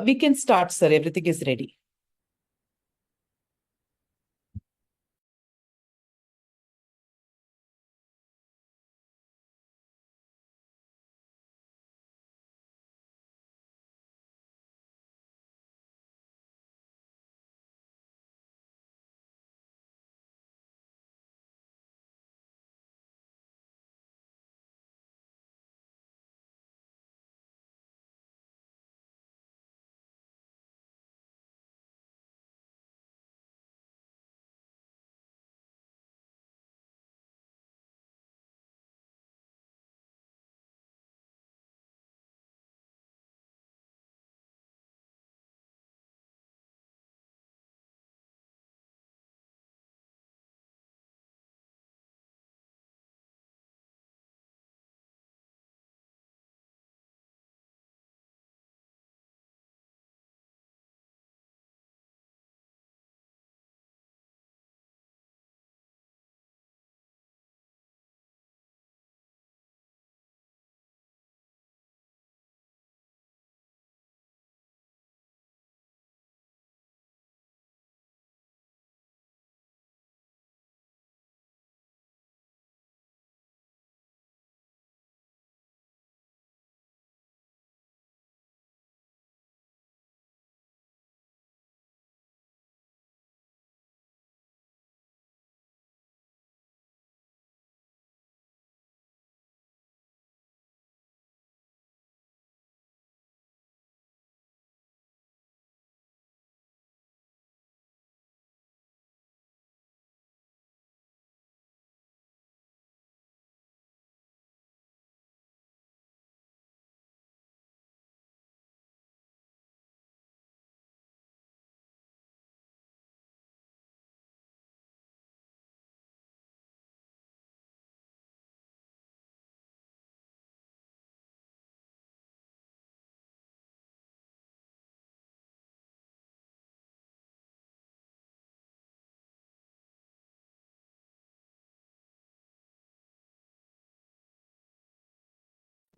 We can start, sir. Everything is ready.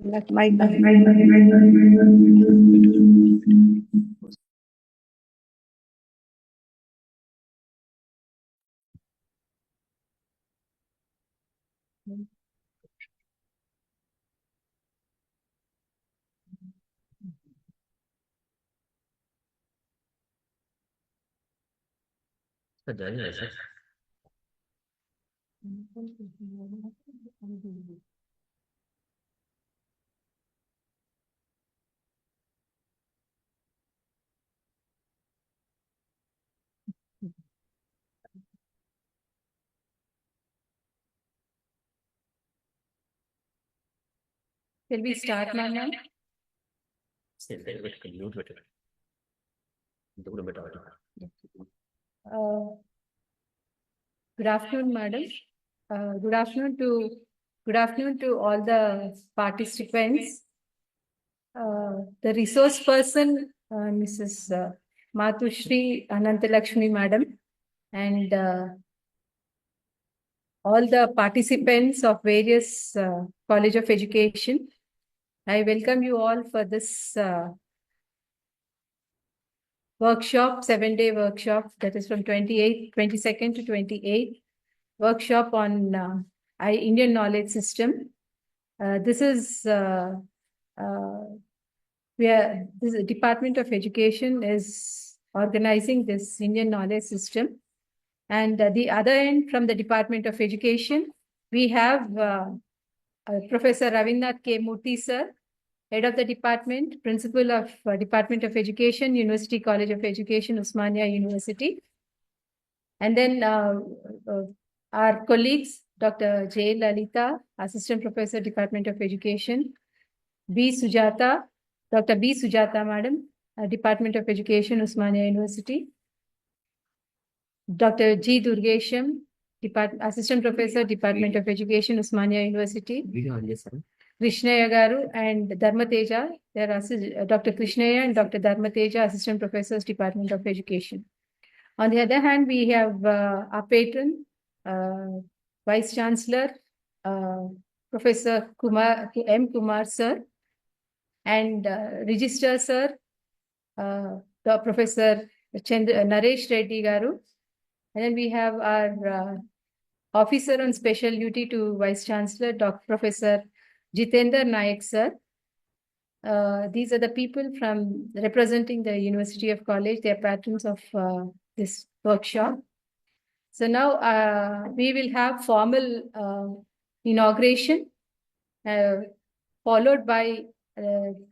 That might Shall we start, ma'am? Good afternoon, madam. Good afternoon to all the participants. The resource person, Mrs. Matushri Anantalakshmi, madam, and all the participants of various College of Education. I welcome you all for this workshop, 7-day workshop, that is from 22nd to 28th, workshop on Indian knowledge system. This is this Department of Education is organizing this Indian knowledge system. And the other end from the Department of Education, we have Professor Ravindranath K. Murthy, sir, Head of the Department, Principal of Department of Education, University College of Education, Osmania University. And then our colleagues, Dr. J. Lalita, Assistant Professor, Department of Education, B. Sujata, Dr. B. Sujata, Madam, Department of Education, Osmania University. Dr. G. Durgesham, Assistant Professor, Department of Education, Osmania University. Krishnaya Garu and Dharmateja, there are Dr. Krishnaya and Dr. Dharmateja, Assistant Professors, Department of Education. On the other hand, we have our patron, Vice Chancellor, Professor M. Kumar, sir, and Registrar, sir, the Professor Naresh Reddy Garu. And then we have our Officer on Special Duty to Vice Chancellor, Dr. Professor Jitendra Nayak Sir. These are the people from representing the University of College. They are patrons of this workshop. So now we will have formal inauguration, followed by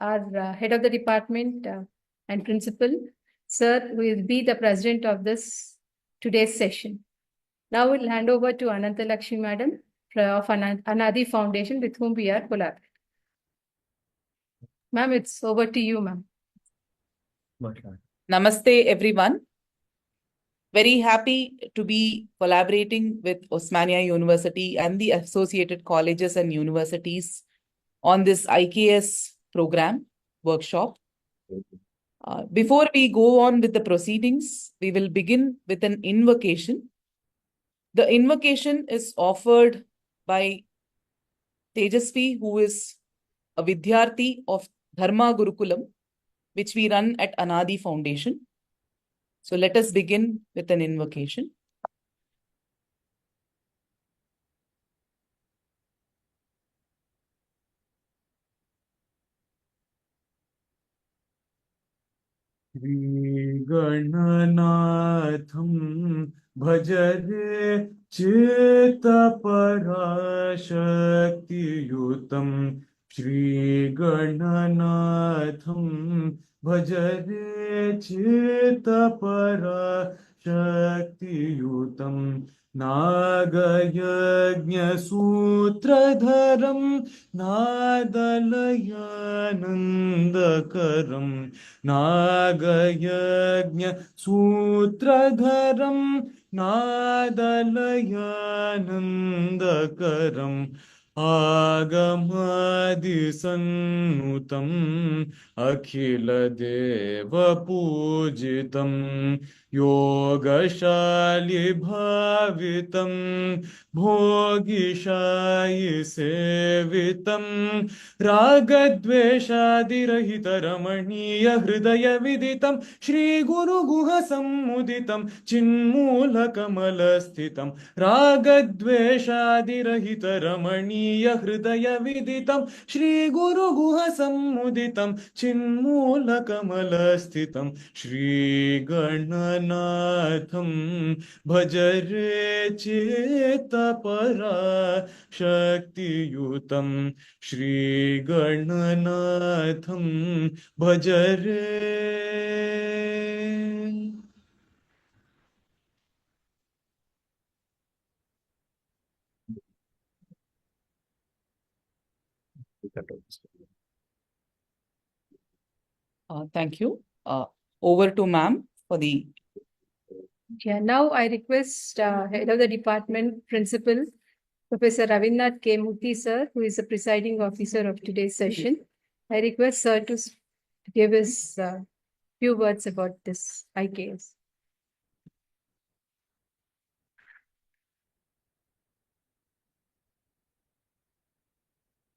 our head of the department and principal, sir, who will be the president of this today's session. Now we'll hand over to Ananta Lakshmi Madam of Anadi Foundation, with whom we are collaborating. Ma'am, it's over to you, ma'am. Namaste, everyone. Very happy to be collaborating with Osmania University and the associated colleges and universities on this IKS program workshop. Before we go on with the proceedings, we will begin with an invocation. The invocation is offered by Tejasvi, who is a Vidyarthi of Dharma Gurukulam, which we run at Anadi Foundation. So let us begin with an invocation. Ganatham bhajare Chetaparashakti-yutam Shri Gananatham bhajare Chetaparashakti-yutam Nagayagnya Sutradharam Nadalayanandakaram Nagayagnya Sutradharam Nadalayanandakaram Agamadisannutam Akhila Deva Pujitam Yogashali Bhavitam Bhogishayi Sevitam Ragadveshadhirahita Ramaniya Hridaya Viditam Shri Guru Guha Sammuditam Chinmula Kamala Sthitam Ragadveshadhirahita Ramaniya Hridaya Viditam Shri Guru Guha Sammuditam Chinmula Kamala Sthitam Shri Gananatham Bhajare Chetapara Shakti-yutam Shri Gananatham Bhajare. Thank you. Over to ma'am for the... Yeah, now I request head of the department, principal, Professor Ravindranath K. Murthy, sir, who is the presiding officer of today's session. I request sir to give us a few words about this IKS.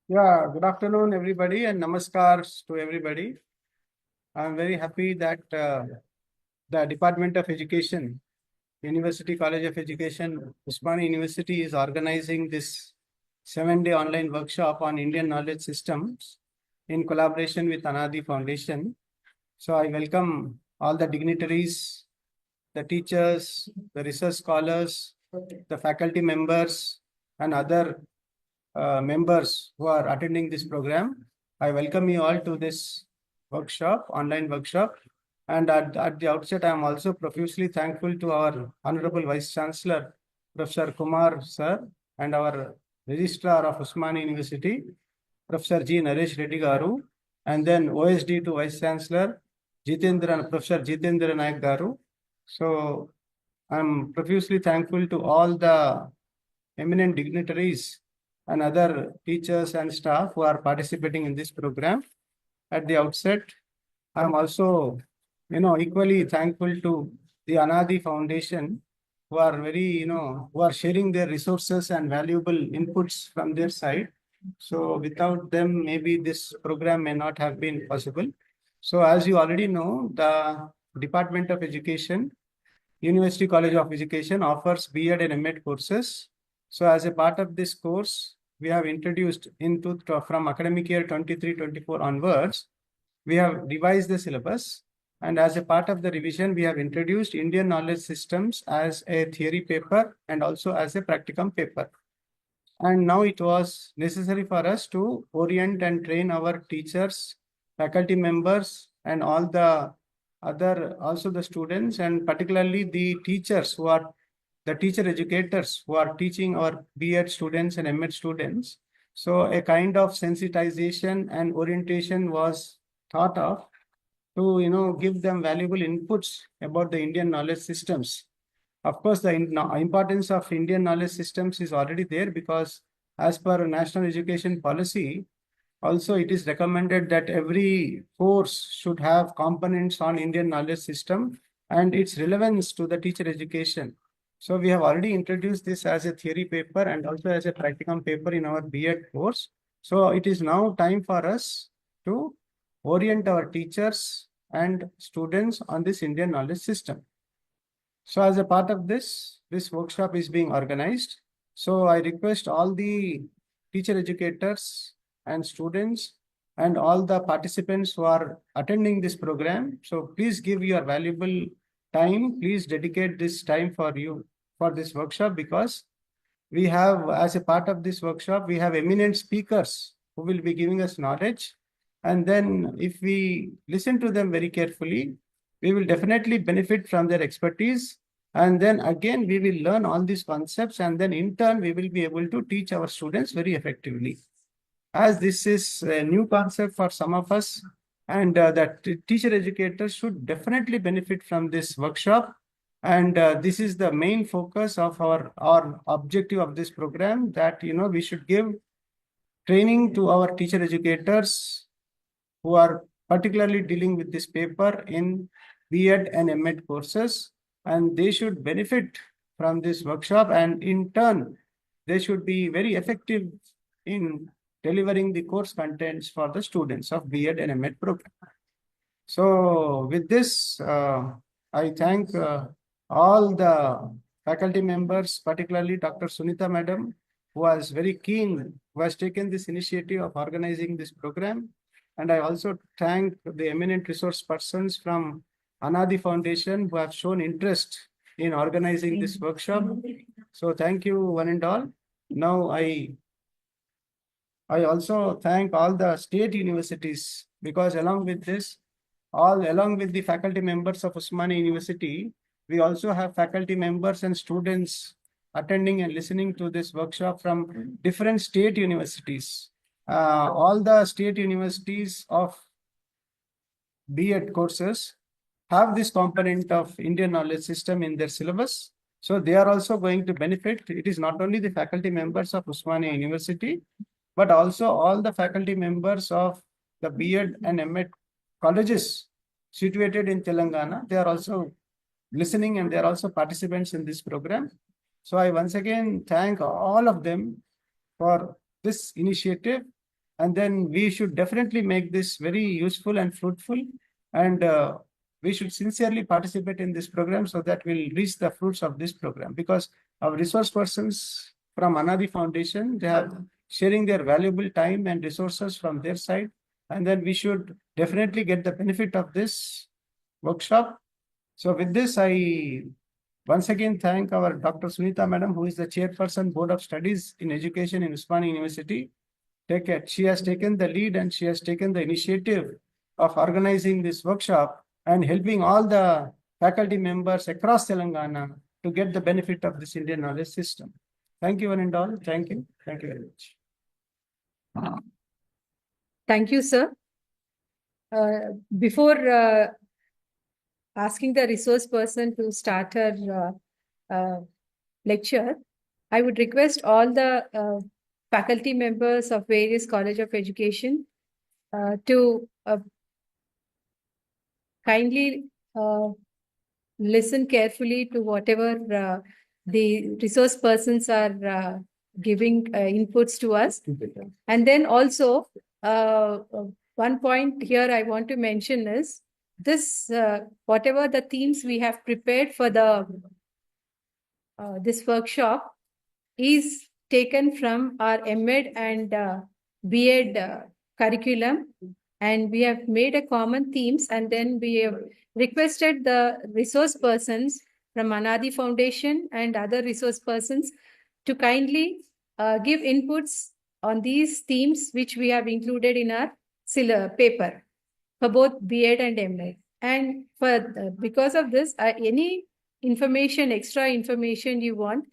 Yeah, good afternoon, everybody, and namaskars to everybody. I'm very happy that the Department of Education, University College of Education, Osmania University is organizing this 7-day online workshop on Indian knowledge systems in collaboration with Anadi Foundation. So I welcome all the dignitaries, the teachers, the research scholars, the faculty members, and other members who are attending this program. I welcome you all to this workshop, online workshop. And at the outset, I am also profusely thankful to our Honorable Vice Chancellor, Professor Kumar Sir, and our Registrar of Osmania University, Professor G. Naresh Reddy Garu, and then OSD to Vice Chancellor, Professor Jitendra Nayak Garu. So I'm profusely thankful to all the eminent dignitaries and other teachers and staff who are participating in this program. At the outset, I'm also, equally thankful to the Anadi Foundation, who are who are sharing their resources and valuable inputs from their side. So without them, maybe this program may not have been possible. So as you already know, the Department of Education, University College of Education offers B.Ed and M.Ed courses. So as a part of this course, we have introduced from academic year 23-24 onwards, we have revised the syllabus. And as a part of the revision, we have introduced Indian knowledge systems as a theory paper and also as a practicum paper. And now it was necessary for us to orient and train our teachers, faculty members, and all the other, also the students, and particularly the teachers who are the teacher educators who are teaching our B.Ed students and M.Ed students. So a kind of sensitization and orientation was thought of to, give them valuable inputs about the Indian knowledge systems. Of course, the importance of Indian knowledge systems is already there because as per national education policy, also it is recommended that every course should have components on Indian knowledge system and its relevance to the teacher education. So we have already introduced this as a theory paper and also as a practicum paper in our B.Ed course. So it is now time for us to orient our teachers and students on this Indian knowledge system. So as a part of this workshop is being organized. So I request all the teacher educators and students and all the participants who are attending this program. So please give your valuable time. Please dedicate this time for you for this workshop because we have, as a part of this workshop, we have eminent speakers who will be giving us knowledge. And then if we listen to them very carefully, we will definitely benefit from their expertise. And then again, we will learn all these concepts. And then in turn, we will be able to teach our students very effectively. As this is a new concept for some of us, and that teacher educators should definitely benefit from this workshop. And this is the main focus of our objective of this program, that we should give training to our teacher educators who are particularly dealing with this paper in B.Ed and M.Ed courses, and they should benefit from this workshop, and in turn, they should be very effective in delivering the course contents for the students of B.Ed and M.Ed program. So with this, I thank all the faculty members, particularly Dr. Sunita Madam, who was very keen, who has taken this initiative of organizing this program. And I also thank the eminent resource persons from Anadi Foundation who have shown interest in organizing this workshop. So thank you one and all. Now I also thank all the state universities because along with this, along with the faculty members of Osmania University, we also have faculty members and students attending and listening to this workshop from different state universities. All the state universities of B.Ed courses have this component of Indian knowledge system in their syllabus. So they are also going to benefit. It is not only the faculty members of Osmania University, but also all the faculty members of the B.Ed and M.Ed colleges situated in Telangana. They are also listening and they are also participants in this program. So I once again thank all of them for this initiative. And then we should definitely make this very useful and fruitful. And we should sincerely participate in this program so that we'll reach the fruits of this program. Because our resource persons from Anadi Foundation, they are sharing their valuable time and resources from their side. And then we should definitely get the benefit of this workshop. So with this, I once again thank our Dr. Sunita Madam, who is the Chairperson Board of Studies in Education in Osmania University. She has taken the lead and she has taken the initiative of organizing this workshop and helping all the faculty members across Telangana to get the benefit of this Indian knowledge system. Thank you one and all. Thank you. Thank you very much. Thank you, sir. Before asking the resource person to start her lecture, I would request all the faculty members of various College of Education to kindly listen carefully to whatever the resource persons are giving inputs to us. And then also one point here I want to mention is this, whatever the themes we have prepared for the this workshop is taken from our MEd and B.Ed curriculum, and we have made a common themes, and then we have requested the resource persons from Anadi Foundation and other resource persons to kindly give inputs on these themes which we have included in our paper for both B.Ed and MEd. And for because of this, any information, extra information you want,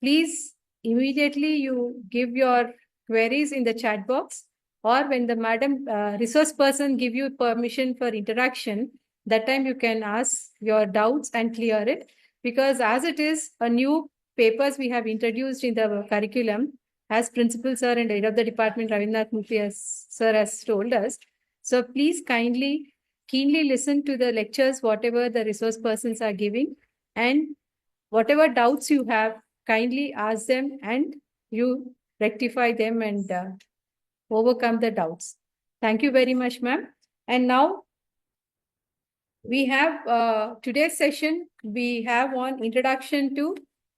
please immediately you give your queries in the chat box, or when the madam resource person give you permission for interaction, that time you can ask your doubts and clear it. Because as it is a new papers we have introduced in the curriculum, as principal sir and head of the department Ravindra Murthy sir has told us. So please kindly, keenly listen to the lectures, whatever the resource persons are giving, and whatever doubts you have, kindly ask them and you rectify them and overcome the doubts. Thank you very much, ma'am. And now we have today's session, we have on Introduction to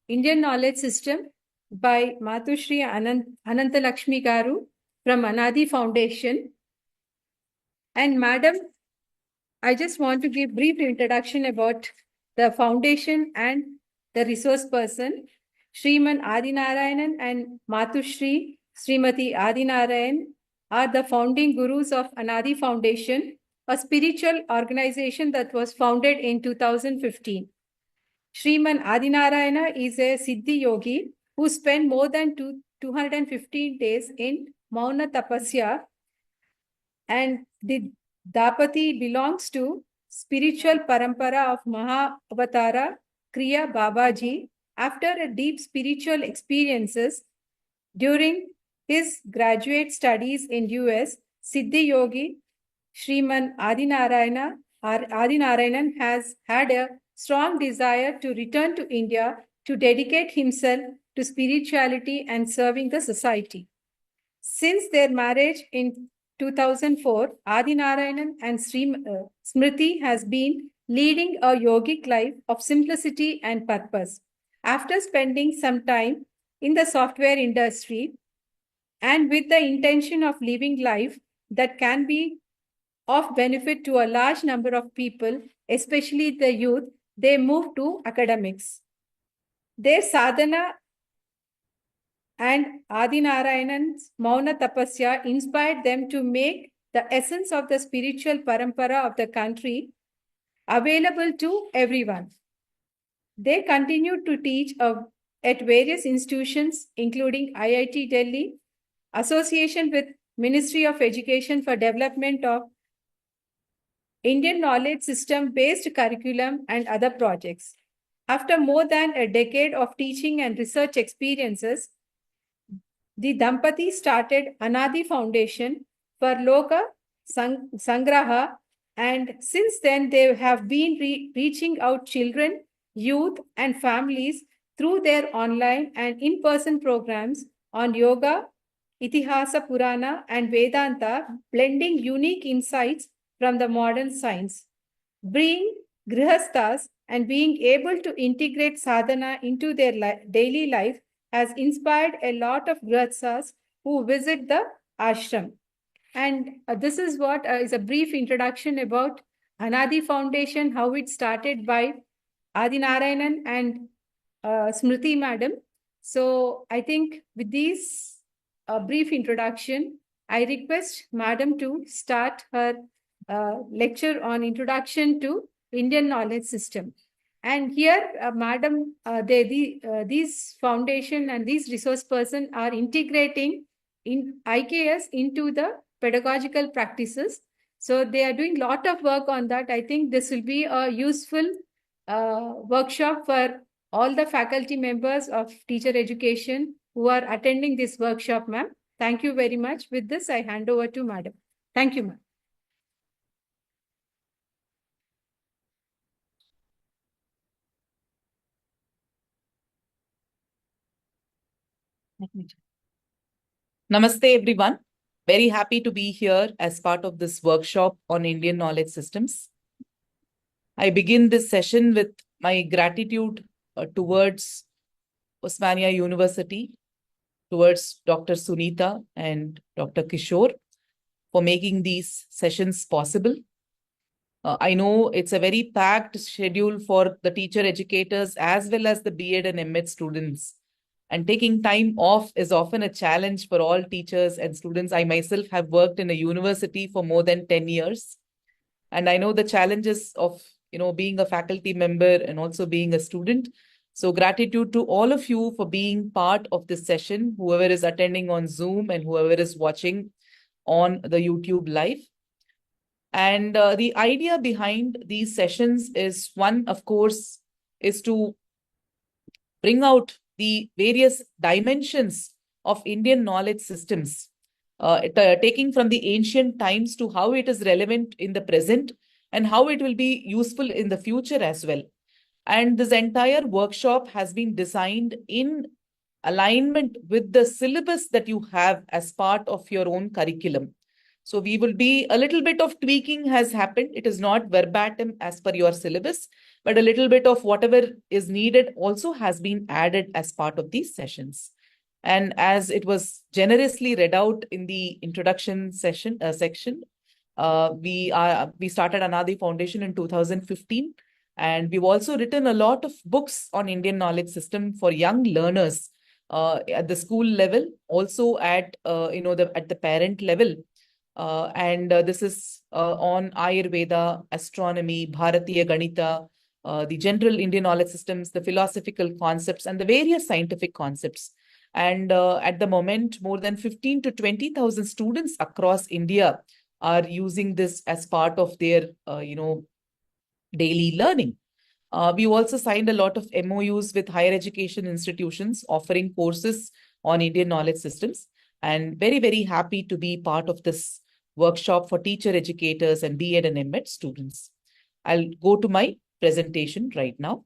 Indian Knowledge System by Matushri Anantalakshmi Garu from Anadi Foundation. And madam, I just want to give brief introduction about the foundation and the resource person. Sriman Adinarayanan and Matushri Srimati Adinarayan are the founding gurus of Anadi Foundation, a spiritual organization that was founded in 2015. Sriman Adinarayana is a Siddhi yogi who spent more than 215 days in Mauna Tapasya, and the Dapati belongs to spiritual parampara of Mahavatara Kriya Babaji. After a deep spiritual experiences during his graduate studies in US, Siddhi Yogi Sriman Adinarayanan has had a strong desire to return to India to dedicate himself to spirituality and serving the society. Since their marriage in 2004, Adinarayanan and Smriti has been leading a yogic life of simplicity and purpose. After spending some time in the software industry and with the intention of living life that can be of benefit to a large number of people, especially the youth, they moved to academics. Their sadhana and Adinarayanan's Mauna Tapasya inspired them to make the essence of the spiritual parampara of the country available to everyone. They continued to teach at various institutions, including IIT Delhi, association with Ministry of Education for development of Indian knowledge system-based curriculum and other projects. After more than a decade of teaching and research experiences, the Dampati started Anadi Foundation for Loka Sangraha, and since then they have been reaching out children, youth and families through their online and in-person programs on yoga, Itihasa Purana and Vedanta, blending unique insights from the modern science. Being grihasthas and being able to integrate sadhana into their daily life has inspired a lot of grihasthas who visit the ashram. And this is what is a brief introduction about Anadi Foundation, how it started by Adinarayanan and Smriti Madam. So I think with this brief introduction, I request Madam to start her lecture on Introduction to Indian Knowledge System. And here, Madam, these foundation and these resource person are integrating in IKS into the pedagogical practices. So they are doing a lot of work on that. I think this will be a useful workshop for all the faculty members of teacher education who are attending this workshop, ma'am. Thank you very much. With this, I hand over to Madam. Thank you, ma'am. Namaste, everyone. Very happy to be here as part of this workshop on Indian knowledge systems. I begin this session with my gratitude towards Osmania University, towards Dr. Sunita and Dr. Kishore for making these sessions possible. I know it's a very packed schedule for the teacher educators as well as the B.Ed and M.Ed students. And taking time off is often a challenge for all teachers and students. I myself have worked in a university for more than 10 years. And I know the challenges of being a faculty member and also being a student. So gratitude to all of you for being part of this session, whoever is attending on Zoom and whoever is watching on the YouTube live. And the idea behind these sessions is one, of course, is to bring out the various dimensions of Indian knowledge systems, taking from the ancient times to how it is relevant in the present and how it will be useful in the future as well. And this entire workshop has been designed in alignment with the syllabus that you have as part of your own curriculum. So we will be a little bit of tweaking has happened. It is not verbatim as per your syllabus, but a little bit of whatever is needed also has been added as part of these sessions. And as it was generously read out in the introduction section, we started Anadi Foundation in 2015. And we've also written a lot of books on Indian knowledge system for young learners at the school level, also at at the parent level. This is on Ayurveda, astronomy, Bharatiya Ganita, the general Indian knowledge systems, the philosophical concepts, and the various scientific concepts. And at the moment, more than 15 to 20,000 students across India are using this as part of their, daily learning. We also signed a lot of MOUs with higher education institutions offering courses on Indian knowledge systems, and very, very happy to be part of this workshop for teacher educators and B.Ed and M.Ed students. I'll go to my presentation right now.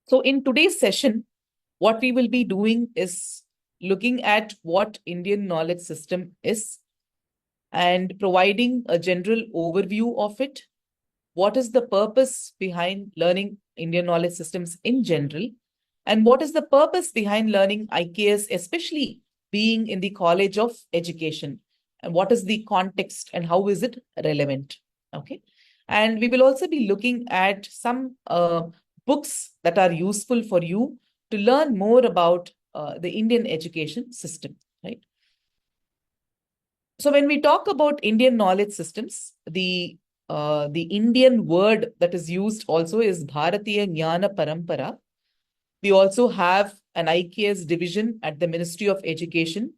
So in today's session, what we will be doing is looking at what Indian knowledge system is and providing a general overview of it. What is the purpose behind learning Indian knowledge systems in general? And what is the purpose behind learning IKS, especially being in the College of Education? And what is the context and how is it relevant? Okay. And we will also be looking at some books that are useful for you to learn more about the Indian education system, right? So when we talk about Indian knowledge systems, the Indian word that is used also is Bharatiya Jnana Parampara. We also have an IKS division at the Ministry of Education.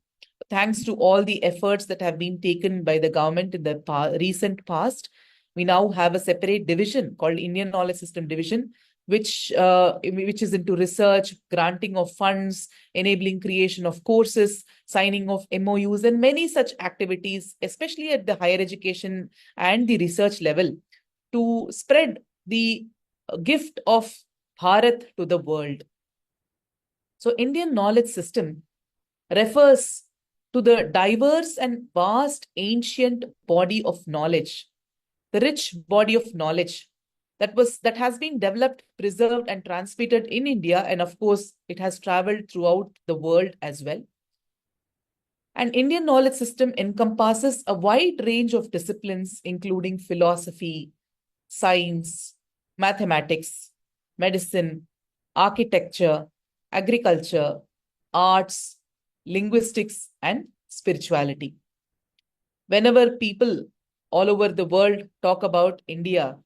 Thanks to all the efforts that have been taken by the government in the recent past, we now have a separate division called Indian Knowledge System Division, which is into research, granting of funds, enabling creation of courses, signing of MOUs, and many such activities, especially at the higher education and the research level, to spread the gift of Bharat to the world. So Indian knowledge system refers to the diverse and vast ancient body of knowledge, the rich body of knowledge that has been developed, preserved, and transmitted in India. And of course, it has traveled throughout the world as well. An Indian knowledge system encompasses a wide range of disciplines, including philosophy, science, mathematics, medicine, architecture, agriculture, arts, linguistics, and spirituality. Whenever people all over the world talk about India,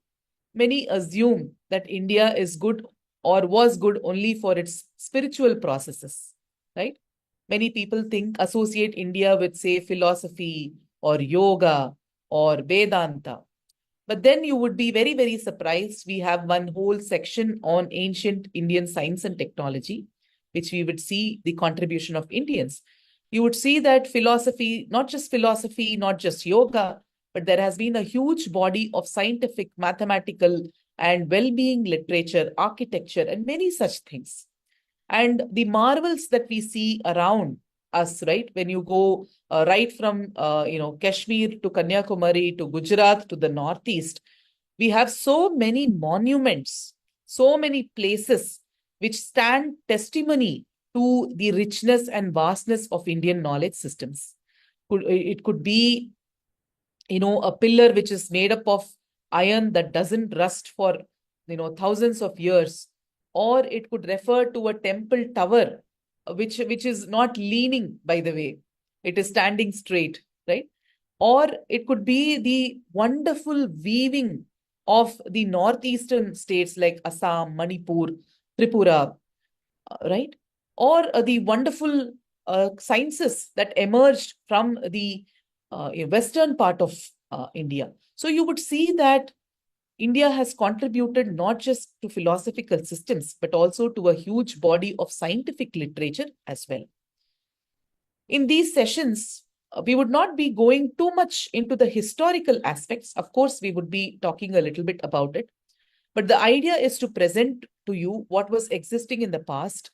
many assume that India is good or was good only for its spiritual processes, right? Many people associate India with, say, philosophy or yoga or Vedanta. But then you would be very, very surprised. We have one whole section on ancient Indian science and technology, which we would see the contribution of Indians. You would see that philosophy, not just yoga, but there has been a huge body of scientific, mathematical, and well-being literature, architecture, and many such things. And the marvels that we see around us, right? When you go right from, Kashmir to Kanyakumari to Gujarat to the Northeast, we have so many monuments, so many places which stand testimony to the richness and vastness of Indian knowledge systems. It could be, a pillar which is made up of iron that doesn't rust for, thousands of years, or it could refer to a temple tower, which is not leaning, by the way, it is standing straight, right? Or it could be the wonderful weaving of the northeastern states like Assam, Manipur, Tripura, right? Or the wonderful sciences that emerged from the western part of India. So you would see that India has contributed not just to philosophical systems, but also to a huge body of scientific literature as well. In these sessions, we would not be going too much into the historical aspects. Of course, we would be talking a little bit about it. But the idea is to present to you what was existing in the past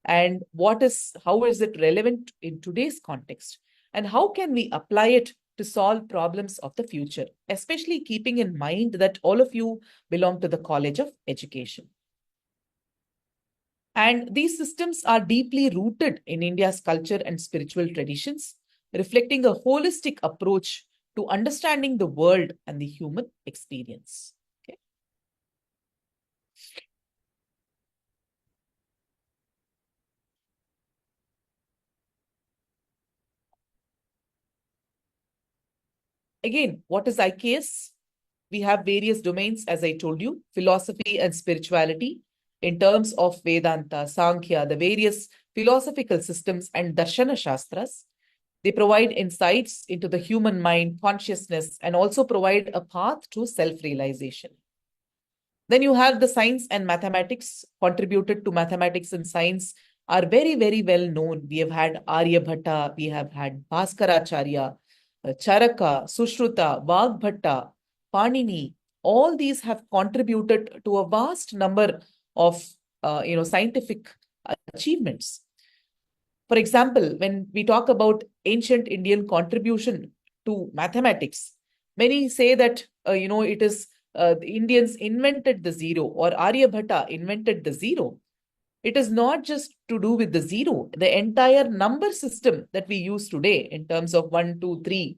and how is it relevant in today's context, and how can we apply it to solve problems of the future, especially keeping in mind that all of you belong to the College of Education. And these systems are deeply rooted in India's culture and spiritual traditions, reflecting a holistic approach to understanding the world and the human experience. Okay. Again, what is IKS? We have various domains, as I told you, philosophy and spirituality in terms of Vedanta, Sankhya, the various philosophical systems and Darshana Shastras. They provide insights into the human mind, consciousness, and also provide a path to self-realization. Then you have the science and mathematics. Contributed to mathematics and science are very, very well known. We have had Aryabhatta, we have had Bhaskaracharya, Charaka, Sushruta, Vagbhatta, Panini. All these have contributed to a vast number of scientific achievements. For example, when we talk about ancient Indian contribution to mathematics, many say that it is the Indians invented the zero, or Aryabhatta invented the zero. It is not just to do with the zero. The entire number system that we use today in terms of 1, 2, 3,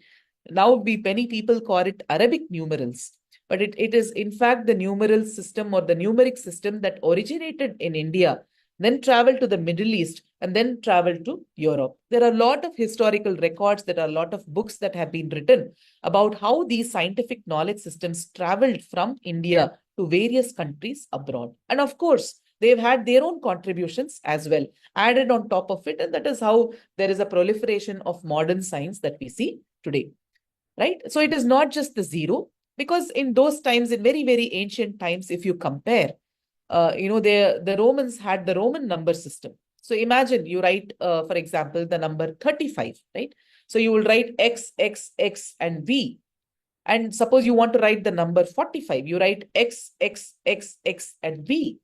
now many people call it Arabic numerals. But it is in fact the numeral system or the numeric system that originated in India, then traveled to the Middle East, and then traveled to Europe. There are a lot of historical records, there are a lot of books that have been written about how these scientific knowledge systems traveled from India to various countries abroad. And of course, they've had their own contributions as well, added on top of it. And that is how there is a proliferation of modern science that we see today, right? So it is not just the zero, because in those times, in very, very ancient times, if you compare, the Romans had the Roman number system. So imagine you write, for example, the number 35, right? So you will write X, X, X, and V. And suppose you want to write the number 45, you write X, X, X, X, and V.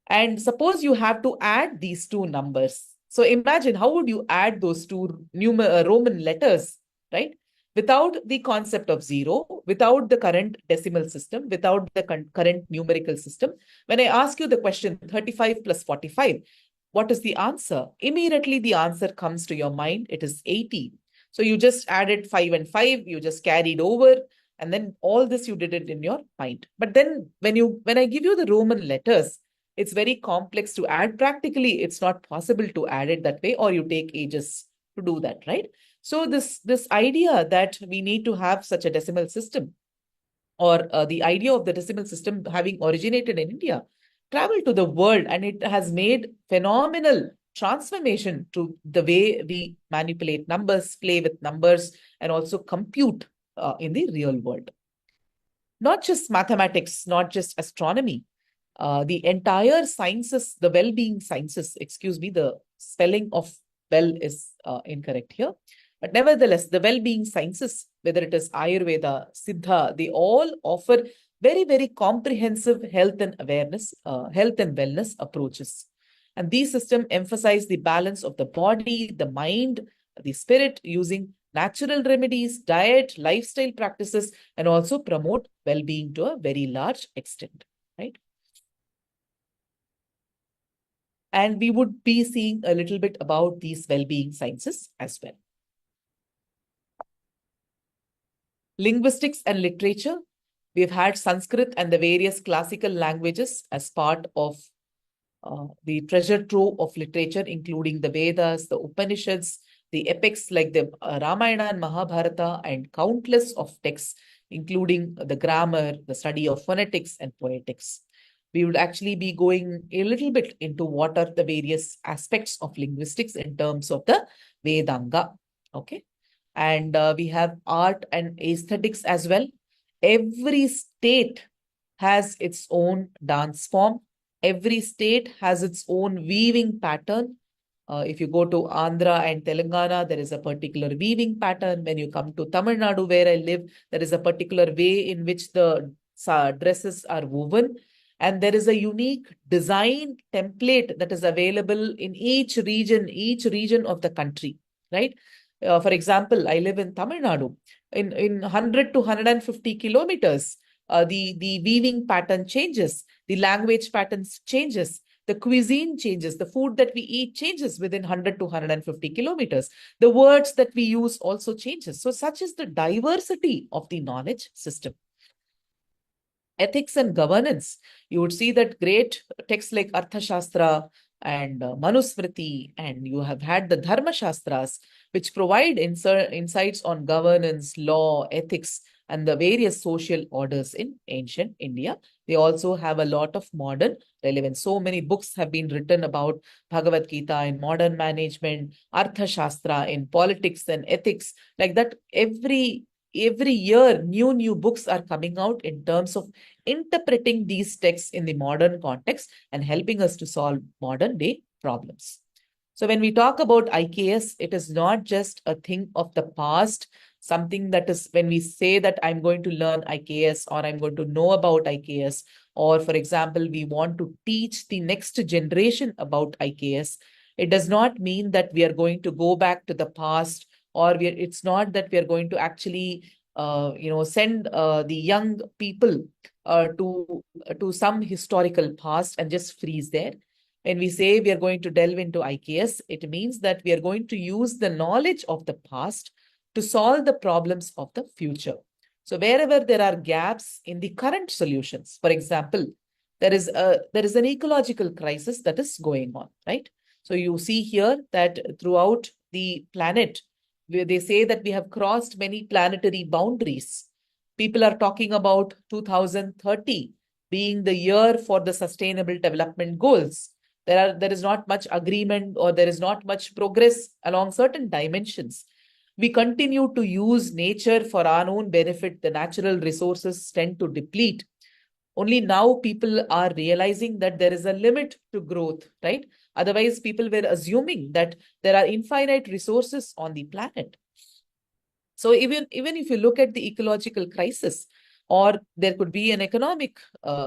And suppose you have to add these two numbers. So imagine how would you add those two Roman letters, right? Without the concept of zero, without the current decimal system, without the current numerical system. When I ask you the question 35 plus 45, what is the answer? Immediately the answer comes to your mind. It is 80. So you just added 5 and 5, you just carried over, and then all this you did it in your mind. But then when I give you the Roman letters, it's very complex to add. Practically, it's not possible to add it that way, or you take ages to do that, right? So this idea that we need to have such a decimal system, or the idea of the decimal system having originated in India, traveled to the world, and it has made phenomenal transformation to the way we manipulate numbers, play with numbers, and also compute in the real world. Not just mathematics, not just astronomy, the entire sciences, the well-being sciences, excuse me, the spelling of well is incorrect here. But nevertheless, the well-being sciences, whether it is Ayurveda, Siddha, they all offer very, very comprehensive health and awareness, health and wellness approaches. And these systems emphasize the balance of the body, the mind, the spirit, using natural remedies, diet, lifestyle practices, and also promote well-being to a very large extent, right? And we would be seeing a little bit about these well-being sciences as well. Linguistics and literature. We've had Sanskrit and the various classical languages as part of the treasure trove of literature, including the Vedas, the Upanishads, the epics like the Ramayana and Mahabharata, and countless of texts, including the grammar, the study of phonetics and poetics. We would actually be going a little bit into what are the various aspects of linguistics in terms of the Vedanga. Okay. And we have art and aesthetics as well. Every state has its own dance form. Every state has its own weaving pattern. If you go to Andhra and Telangana, there is a particular weaving pattern. When you come to Tamil Nadu, where I live, there is a particular way in which the dresses are woven. And there is a unique design template that is available in each region of the country, right? For example, I live in Tamil Nadu. In 100 to 150 kilometers, the weaving pattern changes, the language patterns changes, the cuisine changes, the food that we eat changes within 100 to 150 kilometers. The words that we use also changes. So such is the diversity of the knowledge system. Ethics and governance. You would see that great texts like Arthashastra and Manusmriti, and you have had the Dharma Shastras, which provide insights on governance, law, ethics, and the various social orders in ancient India. They also have a lot of modern relevance. So many books have been written about Bhagavad Gita in modern management, Arthashastra in politics and ethics. Like that, every year, new books are coming out in terms of interpreting these texts in the modern context and helping us to solve modern day problems. So when we talk about IKS, it is not just a thing of the past, something that is when we say that I'm going to learn IKS or I'm going to know about IKS, or for example, we want to teach the next generation about IKS, it does not mean that we are going to go back to the past, or it's not that we are going to actually send the young people to some historical past and just freeze there. When we say we are going to delve into IKS, it means that we are going to use the knowledge of the past to solve the problems of the future. So wherever there are gaps in the current solutions, for example, there is an ecological crisis that is going on, right? So you see here that throughout the planet, where they say that we have crossed many planetary boundaries. People are talking about 2030 being the year for the Sustainable Development Goals. There is not much agreement, or there is not much progress along certain dimensions. We continue to use nature for our own benefit. The natural resources tend to deplete. Only now people are realizing that there is a limit to growth, right? Otherwise, people were assuming that there are infinite resources on the planet. So even if you look at the ecological crisis, or there could be an economic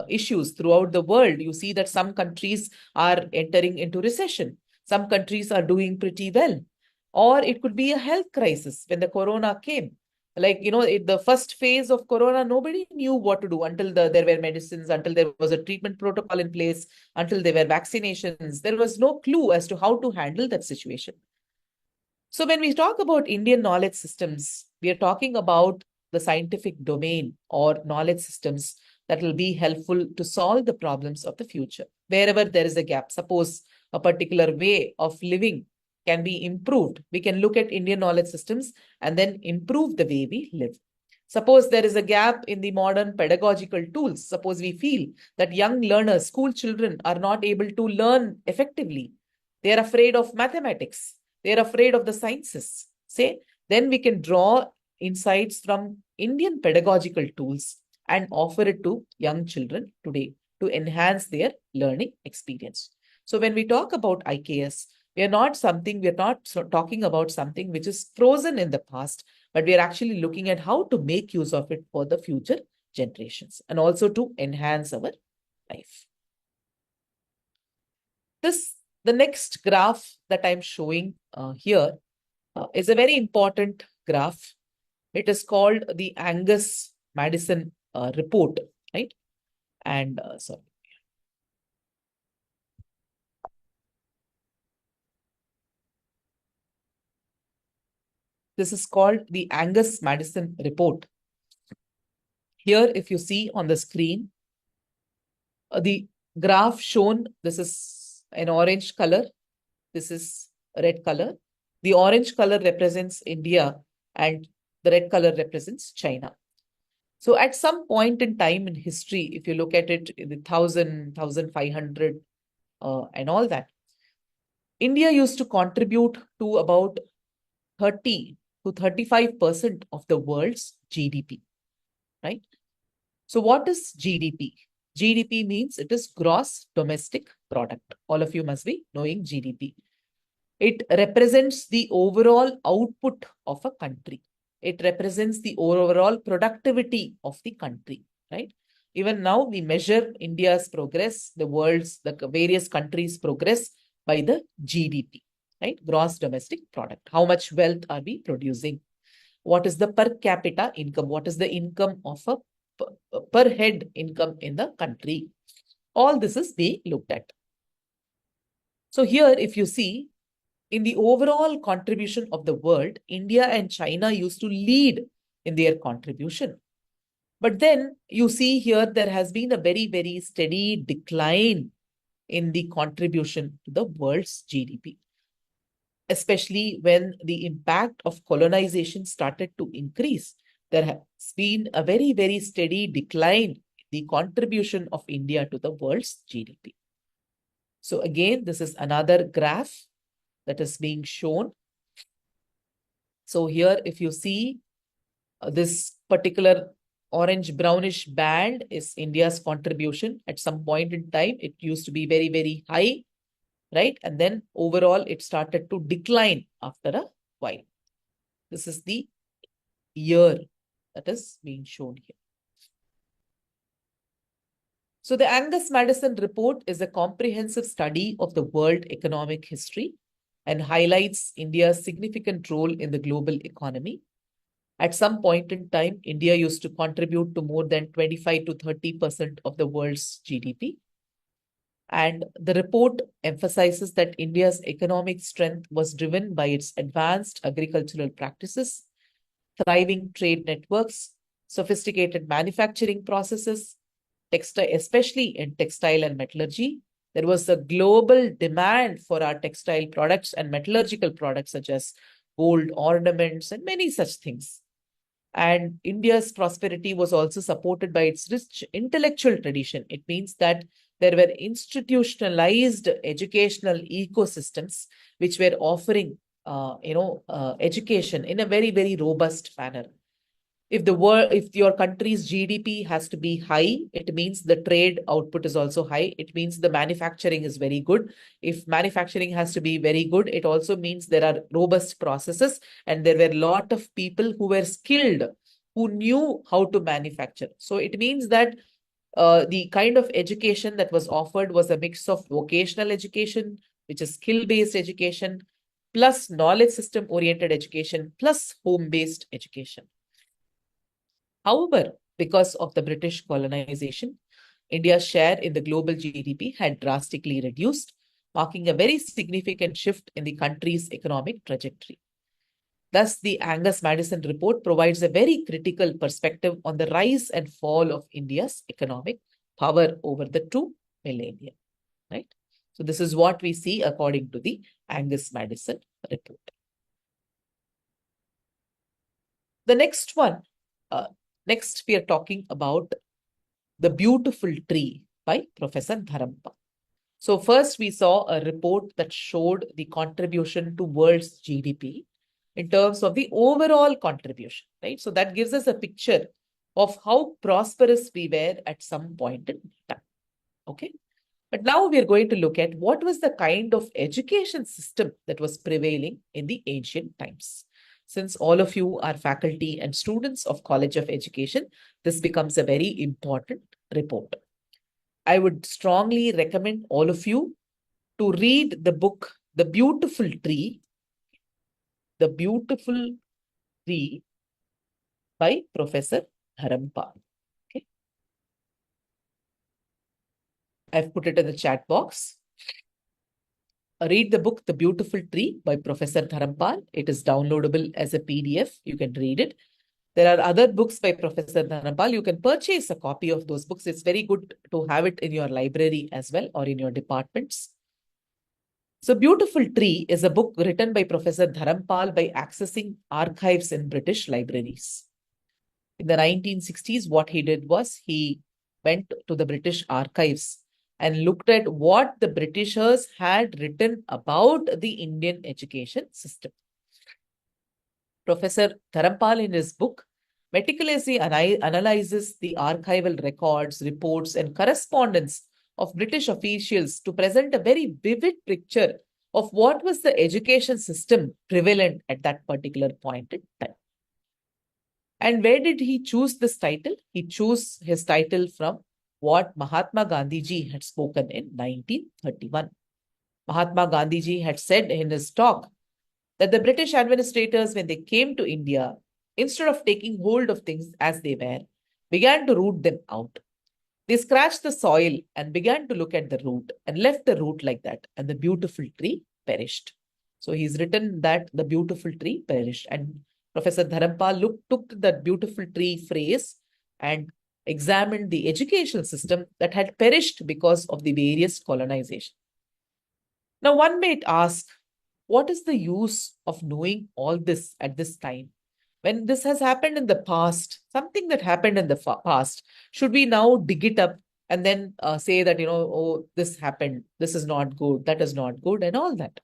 issues throughout the world, you see that some countries are entering into recession. Some countries are doing pretty well. Or it could be a health crisis when the corona came. Like, the first phase of corona, nobody knew what to do until there were medicines, until there was a treatment protocol in place, until there were vaccinations. There was no clue as to how to handle that situation. So when we talk about Indian knowledge systems, we are talking about the scientific domain or knowledge systems that will be helpful to solve the problems of the future. Wherever there is a gap, suppose a particular way of living can be improved, we can look at Indian knowledge systems and then improve the way we live. Suppose there is a gap in the modern pedagogical tools. Suppose we feel that young learners, school children, are not able to learn effectively. They are afraid of mathematics. They are afraid of the sciences. Then we can draw insights from Indian pedagogical tools and offer it to young children today to enhance their learning experience. So when we talk about IKS, We are not talking about something which is frozen in the past, but we are actually looking at how to make use of it for the future generations and also to enhance our life. The next graph that I'm showing here is a very important graph. It is called the Angus-Madison report, right? And sorry. This is called the Angus-Madison report. Here, if you see on the screen, the graph shown, this is an orange color. This is red color. The orange color represents India and the red color represents China. So at some point in time in history, if you look at it in the 1,500 and all that, India used to contribute to about 30 to 35% of the world's GDP, right? So what is GDP? GDP means it is gross domestic product. All of you must be knowing GDP. It represents the overall output of a country. It represents the overall productivity of the country, right? Even now, we measure India's progress, the various countries' progress by the GDP, right? Gross domestic product. How much wealth are we producing? What is the per capita income? What is the income of a per head income in the country? All this is being looked at. So here, if you see, in the overall contribution of the world, India and China used to lead in their contribution. But then you see here, there has been a very, very steady decline in the contribution to the world's GDP, especially when the impact of colonization started to increase. There has been a very, very steady decline in the contribution of India to the world's GDP. So again, this is another graph that is being shown. So here, if you see this particular orange brownish band is India's contribution. At some point in time, it used to be very, very high, right? And then overall, it started to decline after a while. This is the year that is being shown here. So the Angus-Madison report is a comprehensive study of the world economic history and highlights India's significant role in the global economy. At some point in time, India used to contribute to more than 25 to 30% of the world's GDP. And the report emphasizes that India's economic strength was driven by its advanced agricultural practices, thriving trade networks, sophisticated manufacturing processes, especially in textile and metallurgy. There was a global demand for our textile products and metallurgical products such as gold ornaments and many such things. And India's prosperity was also supported by its rich intellectual tradition. It means that there were institutionalized educational ecosystems which were offering, education in a very, very robust manner. If your country's GDP has to be high, it means the trade output is also high. It means the manufacturing is very good. If manufacturing has to be very good, it also means there are robust processes and there were a lot of people who were skilled, who knew how to manufacture. So it means that the kind of education that was offered was a mix of vocational education, which is skill-based education, plus knowledge system-oriented education, plus home-based education. However, because of the British colonization, India's share in the global GDP had drastically reduced, marking a very significant shift in the country's economic trajectory. Thus, the Angus-Madison report provides a very critical perspective on the rise and fall of India's economic power over the 2 millennia, right? So this is what we see according to the Angus-Madison report. The next one, next we are talking about The Beautiful Tree by Professor Dharampa. So first we saw a report that showed the contribution to world's GDP in terms of the overall contribution, right? So that gives us a picture of how prosperous we were at some point in time, okay? But now we are going to look at what was the kind of education system that was prevailing in the ancient times. Since all of you are faculty and students of College of Education, this becomes a very important report. I would strongly recommend all of you to read the book, The Beautiful Tree, The Beautiful Tree by Professor Dharampal. Okay. I've put it in the chat box. Read the book, The Beautiful Tree by Professor Dharampal. It is downloadable as a PDF. You can read it. There are other books by Professor Dharampal. You can purchase a copy of those books. It's very good to have it in your library as well or in your departments. So, Beautiful Tree is a book written by Professor Dharampal by accessing archives in British libraries. In the 1960s, what he did was he went to the British archives and looked at what the Britishers had written about the Indian education system. Professor Dharampal, in his book, meticulously analyzes the archival records, reports, and correspondence of British officials to present a very vivid picture of what was the education system prevalent at that particular point in time. And where did he choose this title? He chose his title from what Mahatma Gandhi ji had spoken in 1931. Mahatma Gandhi ji had said in his talk that the British administrators, when they came to India, instead of taking hold of things as they were, began to root them out. They scratched the soil and began to look at the root and left the root like that, and the beautiful tree perished. So he's written that the beautiful tree perished. And Professor Dharampal took that beautiful tree phrase and examined the educational system that had perished because of the various colonization. Now, one might ask, what is the use of knowing all this at this time? When this has happened in the past, something that happened in the past, should we now dig it up and then say that, oh, this happened, this is not good, that is not good, and all that?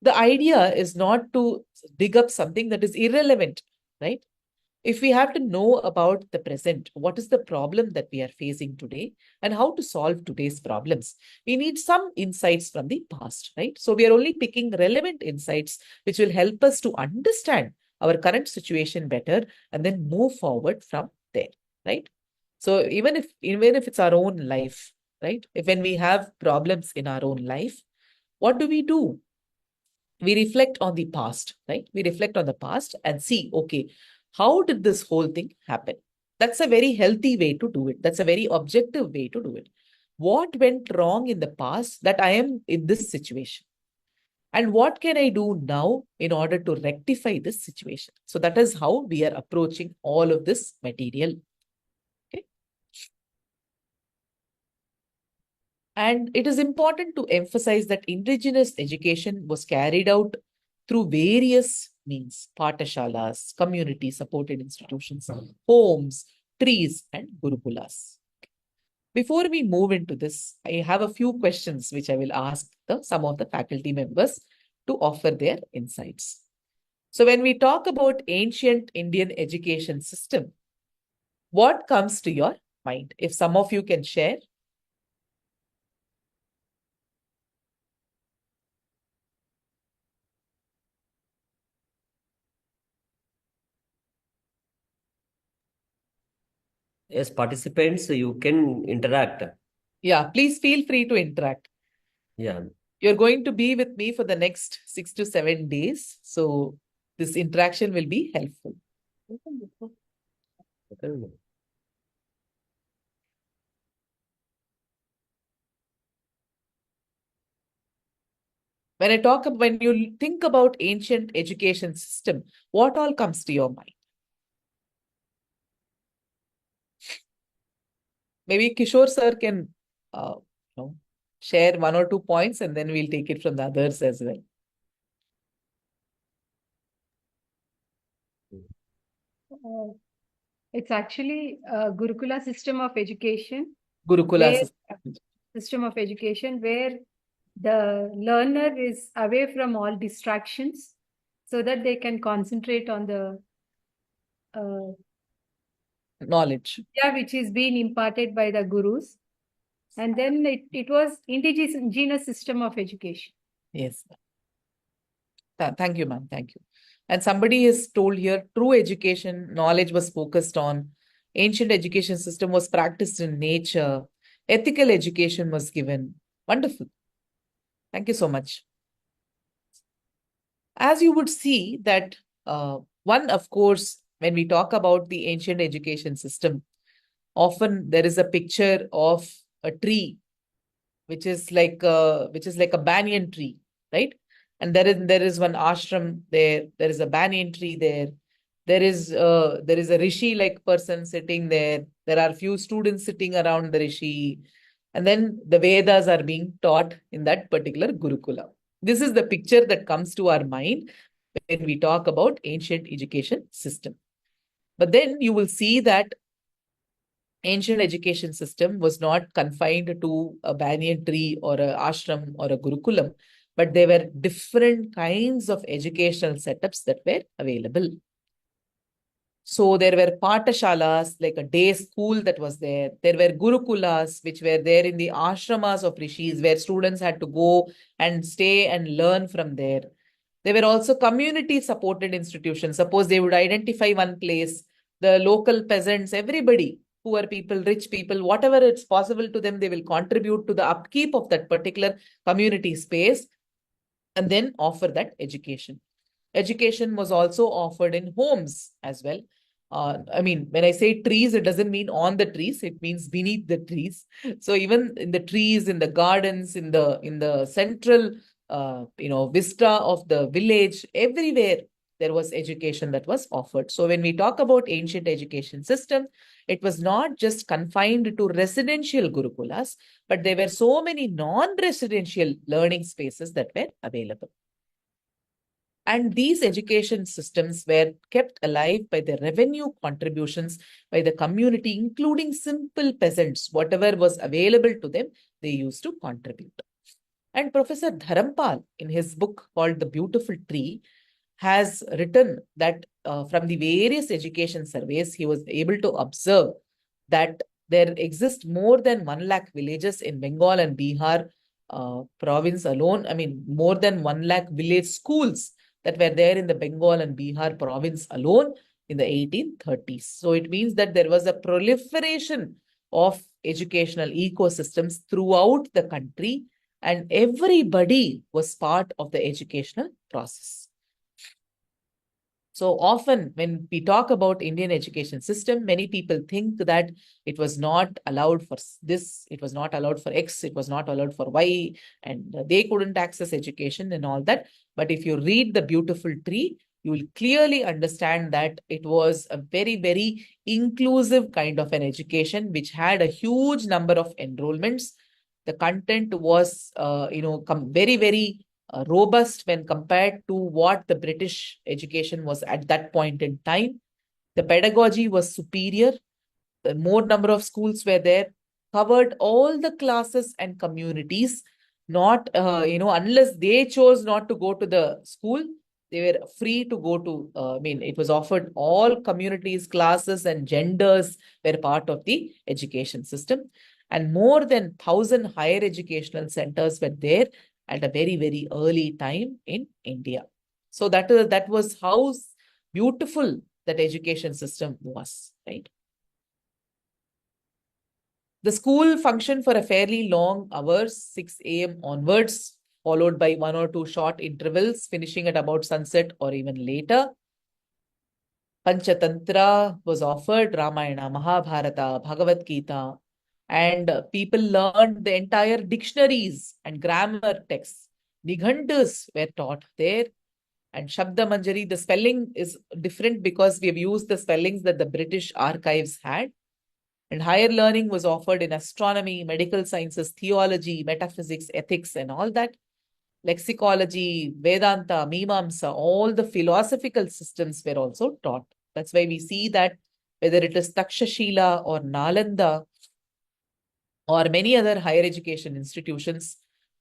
The idea is not to dig up something that is irrelevant, right? If we have to know about the present, what is the problem that we are facing today and how to solve today's problems, we need some insights from the past, right? So we are only picking relevant insights which will help us to understand our current situation better and then move forward from there, right? So even if it's our own life, right? When we have problems in our own life, what do? We reflect on the past, right? We reflect on the past and see, okay, how did this whole thing happen? That's a very healthy way to do it. That's a very objective way to do it. What went wrong in the past that I am in this situation? And what can I do now in order to rectify this situation? So that is how we are approaching all of this material. Okay. And it is important to emphasize that indigenous education was carried out through various means: patashalas, community supported institutions, homes, trees, and gurukulas. Before we move into this, I have a few questions which I will ask some of the faculty members to offer their insights. So when we talk about ancient Indian education system, what comes to your mind? If some of you can share. As participants, you can interact. Yeah, please feel free to interact. Yeah. You're going to be with me for the next 6 to 7 days. So this interaction will be helpful. When you think about ancient education system, what all comes to your mind? Maybe Kishore sir can share 1 or 2 points and then we'll take it from the others as well. It's actually a Gurukula system of education. Gurukula system of education where the learner is away from all distractions so that they can concentrate on the knowledge. which is being imparted by the gurus. And then it was indigenous system of education. Yes. Thank you, ma'am. Thank you. And somebody is told here, true education, knowledge was focused on. Ancient education system was practiced in nature. Ethical education was given. Wonderful. Thank you so much. As you would see that one, of course, when we talk about the ancient education system, often there is a picture of a tree, which is like a banyan tree, right? And there is one ashram there. There is a banyan tree there. There is a rishi like person sitting there. There are few students sitting around the rishi, and then the Vedas are being taught in that particular Gurukula. This is the picture that comes to our mind when we talk about ancient education system. But then you will see that ancient education system was not confined to a banyan tree or a ashram or a gurukulam, but there were different kinds of educational setups that were available. So there were patashalas, like a day school that was there. There were gurukulas, which were there in the ashramas of rishis, where students had to go and stay and learn from there. There were also community supported institutions. Suppose they would identify one place, the local peasants, everybody, poor people, rich people, whatever it's possible to them, they will contribute to the upkeep of that particular community space and then offer that education. Education was also offered in homes as well. I mean, when I say trees, it doesn't mean on the trees, it means beneath the trees. So even in the trees, in the gardens, in the central vista of the village, everywhere there was education that was offered. So when we talk about ancient education system, it was not just confined to residential gurukulas, but there were so many non-residential learning spaces that were available. And these education systems were kept alive by the revenue contributions by the community, including simple peasants. Whatever was available to them, they used to contribute. And Professor Dharampal, in his book called The Beautiful Tree, has written that from the various education surveys, he was able to observe that there exist more than 1 lakh villages in Bengal and Bihar province alone. I mean, more than 1 lakh village schools that were there in the Bengal and Bihar province alone in the 1830s. So it means that there was a proliferation of educational ecosystems throughout the country, and everybody was part of the educational process. So often when we talk about Indian education system, many people think that it was not allowed for this, it was not allowed for X, it was not allowed for Y, and they couldn't access education and all that. But if you read The Beautiful Tree, you will clearly understand that it was a very, very inclusive kind of an education, which had a huge number of enrollments. The content was, very, very robust when compared to what the British education was at that point in time. The pedagogy was superior. The more number of schools were there, covered all the classes and communities, not, unless they chose not to go to the school, they were free to go to, it was offered all communities, classes and genders were part of the education system. And more than 1,000 higher educational centers were there at a very, very early time in India. So that was how beautiful that education system was, right? The school functioned for a fairly long hours, 6 a.m. onwards, followed by 1 or 2 short intervals, finishing at about sunset or even later. Panchatantra was offered, Ramayana, Mahabharata, Bhagavad Gita, and people learned the entire dictionaries and grammar texts. Nighantas were taught there. And Shabda Manjari, the spelling is different because we have used the spellings that the British archives had. And higher learning was offered in astronomy, medical sciences, theology, metaphysics, ethics, and all that. Lexicology, Vedanta, Mimamsa, all the philosophical systems were also taught. That's why we see that whether it is Takshashila or Nalanda or many other higher education institutions,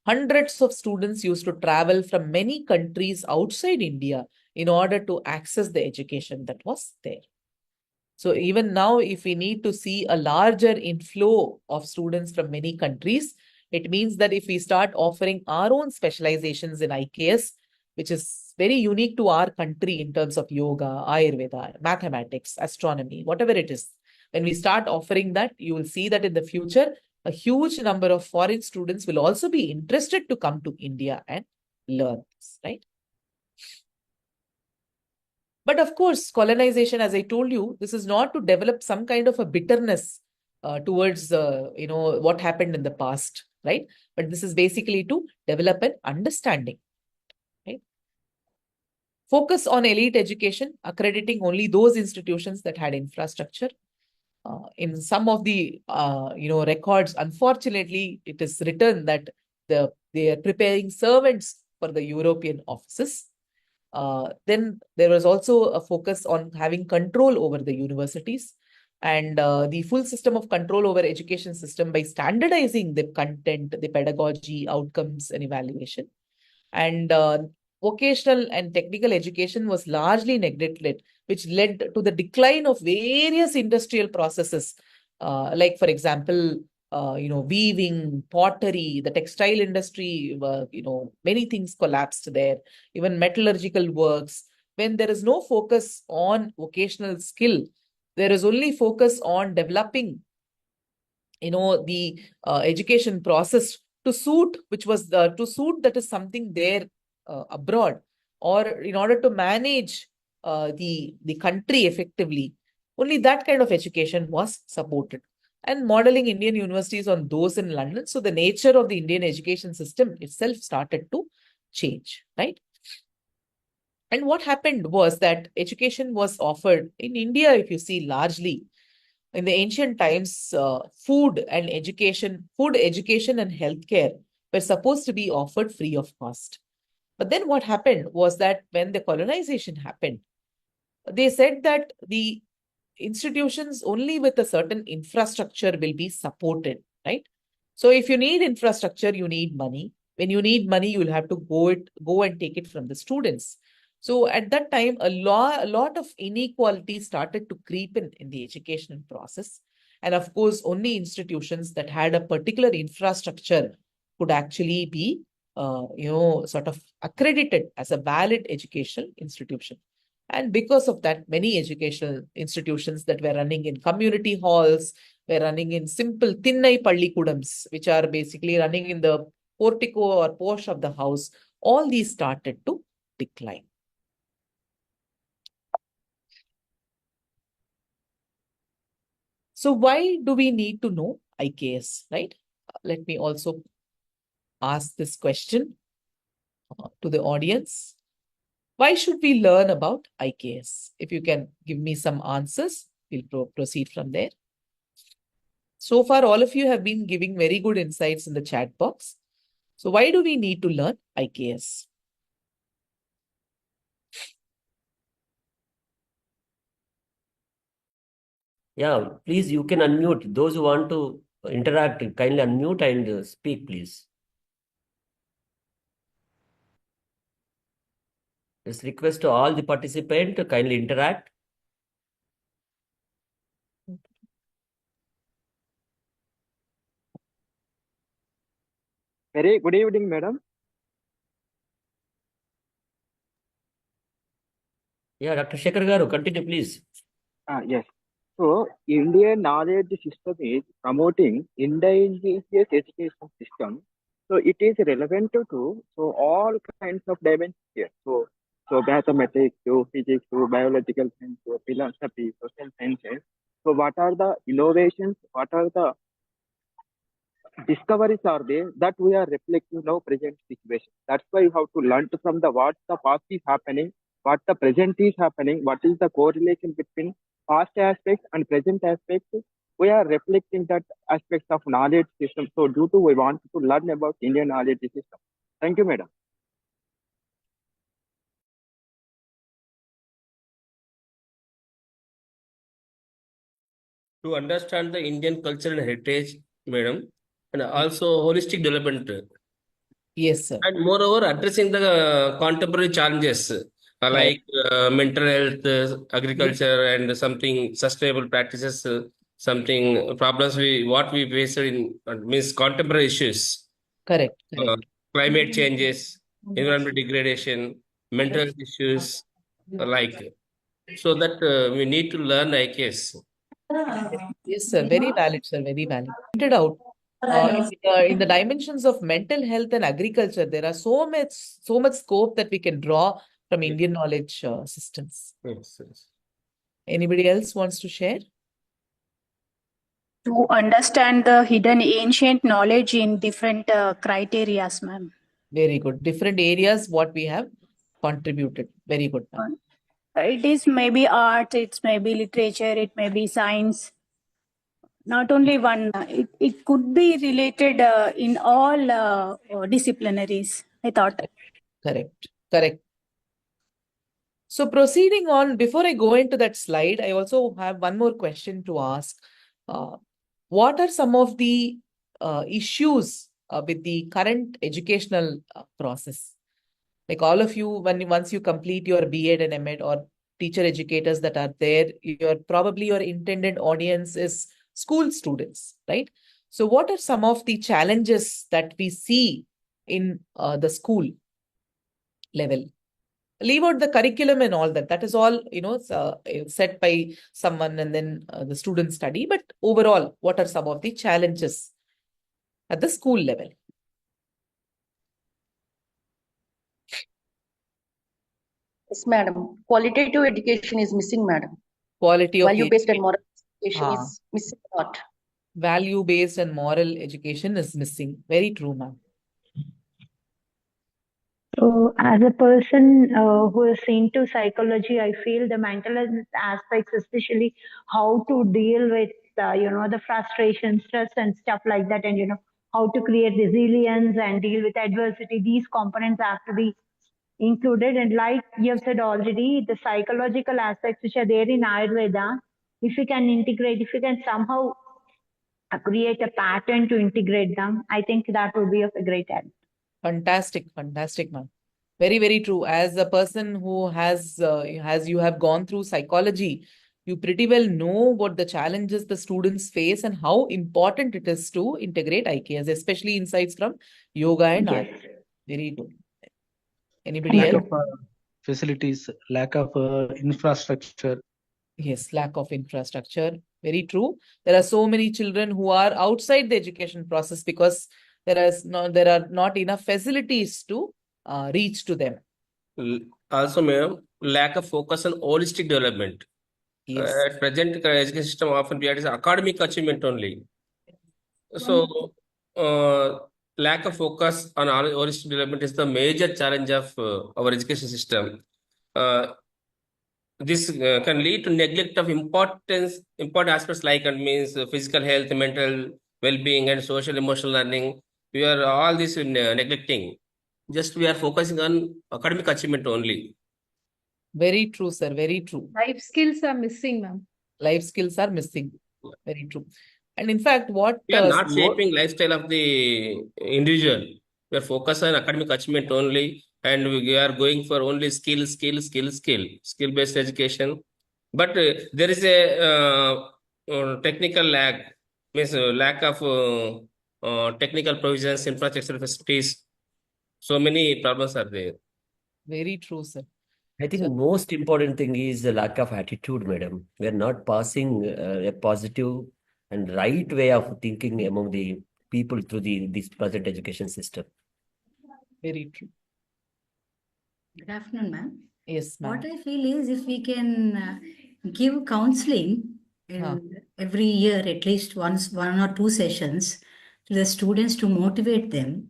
hundreds of students used to travel from many countries outside India in order to access the education that was there. So even now, if we need to see a larger inflow of students from many countries, it means that if we start offering our own specializations in IKS, which is very unique to our country in terms of yoga, Ayurveda, mathematics, astronomy, whatever it is, when we start offering that, you will see that in the future, a huge number of foreign students will also be interested to come to India and learn this, right? But of course, colonization, as I told you, this is not to develop some kind of a bitterness towards what happened in the past, right? But this is basically to develop an understanding, right? Focus on elite education, accrediting only those institutions that had infrastructure. In some of the records, unfortunately, it is written that they are preparing servants for the European offices. Then there was also a focus on having control over the universities and the full system of control over education system by standardizing the content, the pedagogy, outcomes, and evaluation. And vocational and technical education was largely neglected, which led to the decline of various industrial processes, like, for example, weaving, pottery, the textile industry, many things collapsed there, even metallurgical works. When there is no focus on vocational skill, there is only focus on developing the education process to suit, which was to suit that is something there abroad, or in order to manage the country effectively. Only that kind of education was supported, and modeling Indian universities on those in London. So the nature of the Indian education system itself started to change, right? And what happened was that education was offered in India, if you see, largely in the ancient times, food, education, and healthcare were supposed to be offered free of cost. But then what happened was that when the colonization happened, they said that the institutions only with a certain infrastructure will be supported, right? So if you need infrastructure, you need money. When you need money, you'll have to go and take it from the students. So at that time, a lot of inequality started to creep in the educational process. And of course, only institutions that had a particular infrastructure could actually be, sort of accredited as a valid educational institution. And because of that, many educational institutions that were running in community halls, were running in simple Thinnai Pallikudams, which are basically running in the portico or porch of the house, all these started to decline. So why do we need to know IKS, right? Let me also ask this question to the audience. Why should we learn about IKS? If you can give me some answers, we'll proceed from there. So far, all of you have been giving very good insights in the chat box. So why do we need to learn IKS? Yeah, please, you can unmute. Those who want to interact, kindly unmute and speak, please. Just request to all the participants to kindly interact. Very good evening, madam. Yeah, Dr. Shekhar Garu, continue, please. Yes. So, Indian knowledge system is promoting indigenous education system. So, it is relevant to so all kinds of dimensions here. So mathematics, to physics, to biological science, to philosophy, social sciences. So, what are the innovations? What are the discoveries are there that we are reflecting now present situation. That's why you have to learn from the what the past is happening, what the present is happening, what is the correlation between past aspects and present aspects. We are reflecting that aspects of knowledge system. So due to we want to learn about Indian knowledge system. Thank you, madam. To understand the Indian cultural heritage, madam, and also holistic development. Yes, sir. And moreover, addressing the contemporary challenges like mental health, agriculture, and something sustainable practices, something problems what we face in means contemporary issues, Correct, uh, correct. climate changes, environmental degradation, mental health issues, like so that we need to learn, I guess. Yes, sir. Very valid, sir. Very valid. Pointed out in the dimensions of mental health and agriculture, there are so much scope that we can draw from Indian knowledge systems. Yes, yes. Anybody else wants to share? To understand the hidden ancient knowledge in different criterias, ma'am. Very good. Different areas, what we have contributed. Very good, ma'am. It is maybe art, it's maybe literature, it may be science. Not only one, it could be related in all disciplinaries, I thought. Correct, correct. So proceeding on, before I go into that slide, I also have one more question to ask. What are some of the issues with the current educational process? Like all of you, once you complete your B.Ed and M.Ed or teacher educators that are there, probably your intended audience is school students, right? So what are some of the challenges that we see in the school level? Leave out the curriculum and all that. That is all, set by someone and then the students study. But overall, what are some of the challenges at the school level? Yes, madam. Qualitative education is missing, madam. Quality of Value-based and education. moral education Ah. is missing a lot. Value-based and moral education is missing. Very true, ma'am. So, as a person who is into psychology, I feel the mental health aspects, especially how to deal with, the frustration, stress, and stuff like that, and how to create resilience and deal with adversity. These components have to be included. And like you have said already, the psychological aspects which are there in Ayurveda, if we can integrate, if we can somehow create a pattern to integrate them, I think that would be of a great help. Fantastic, fantastic, ma'am. Very, very true. As a person who has you have gone through psychology, you pretty well know what the challenges the students face and how important it is to integrate IKS, especially insights from yoga and art. Yes. Very good. Anybody Lack else? of facilities, lack of infrastructure. Yes, lack of infrastructure. Very true. There are so many children who are outside the education process because there are not enough facilities to reach to them. Also, ma'am, lack of focus on holistic development. Yes. At present, education system often prioritizes academic achievement only. So, lack of focus on holistic development is the major challenge of our education system. This can lead to neglect of important aspects like physical health, mental well-being, and social emotional learning. We are all this neglecting. Just we are focusing on academic achievement only. Very true, sir. Very true. Life skills are missing, ma'am. Life skills are missing. Very true. And in fact, what We are not shaping lifestyle of the individual. We are focused on academic achievement only, and we are going for only skill-based education. But there is a technical lag, means lack of technical provisions, infrastructure facilities. So many problems are there. Very true, sir. I think most important thing is the lack of attitude, madam. We are not passing a positive and right way of thinking among the people through this present education system. Very true. Good afternoon, ma'am. Yes, ma'am. What I feel is if we can give counseling every year, at least one or two sessions to the students to motivate them,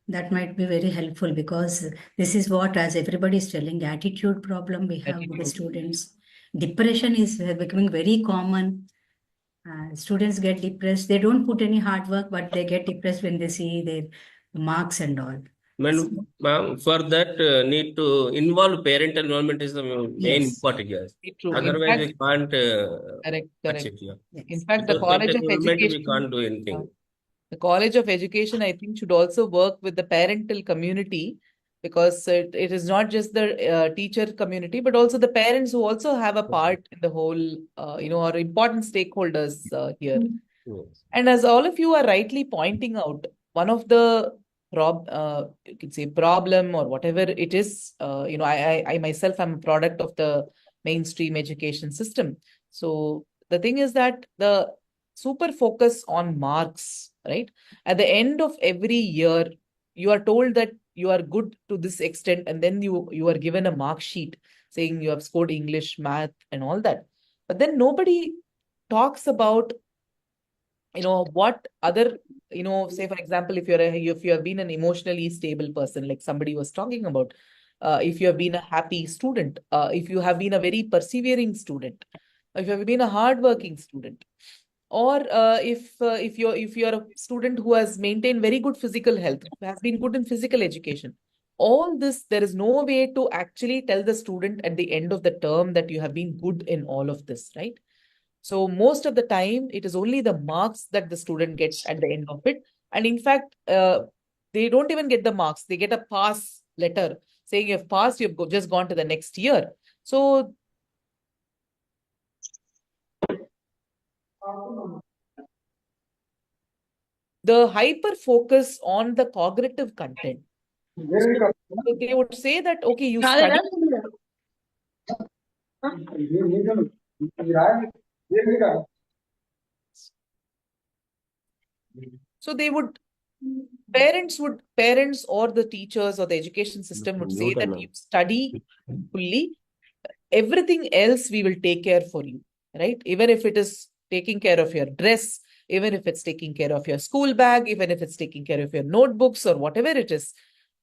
that might be very helpful, because this is what, as everybody is telling, attitude problem we have with the students. Depression is becoming very common. Students get depressed. They don't put any hard work, but they get depressed when they see their marks and all. Ma'am, for that need to involve parental involvement is the main important. Yes. True. Otherwise, we can't correct. achieve. Yeah. In fact, the Without College of parental involvement, Education, we can't do anything. the College of Education, I think, should also work with the parental community because it is not just the teacher community, but also the parents who also have a part in the whole, are important stakeholders here. Yes. And as all of you are rightly pointing out, one of the you can say problem or whatever it is, I myself am a product of the mainstream education system. So the thing is that the super focus on marks, right? At the end of every year, you are told that you are good to this extent, and then you are given a mark sheet saying you have scored English, math, and all that. But then nobody talks about what other, say for example, if you have been an emotionally stable person, like somebody was talking about, if you have been a happy student, if you have been a very persevering student, if you have been a hardworking student, or if you're a student who has maintained very good physical health, who has been good in physical education, all this, there is no way to actually tell the student at the end of the term that you have been good in all of this, right? So most of the time, it is only the marks that the student gets at the end of it. And in fact, they don't even get the marks. They get a pass letter saying you have passed, just gone to the next year. So the hyper focus on the cognitive content. So they would say that, okay, you study. So parents or the teachers or the education system would say that you study fully, everything else we will take care for you, right? Even if it is taking care of your dress, even if it's taking care of your school bag, even if it's taking care of your notebooks or whatever it is,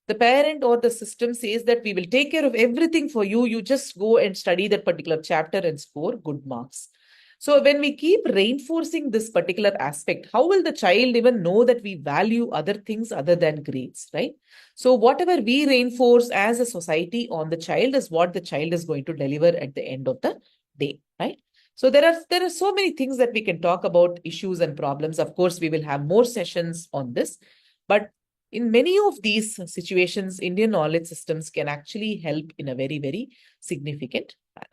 the parent or the system says that we will take care of everything for you. You just go and study that particular chapter and score good marks. So when we keep reinforcing this particular aspect, how will the child even know that we value other things other than grades, right? So whatever we reinforce as a society on the child is what the child is going to deliver at the end of the day, right? So there are so many things that we can talk about, issues and problems. Of course, we will have more sessions on this, but in many of these situations, Indian knowledge systems can actually help in a very, very significant manner.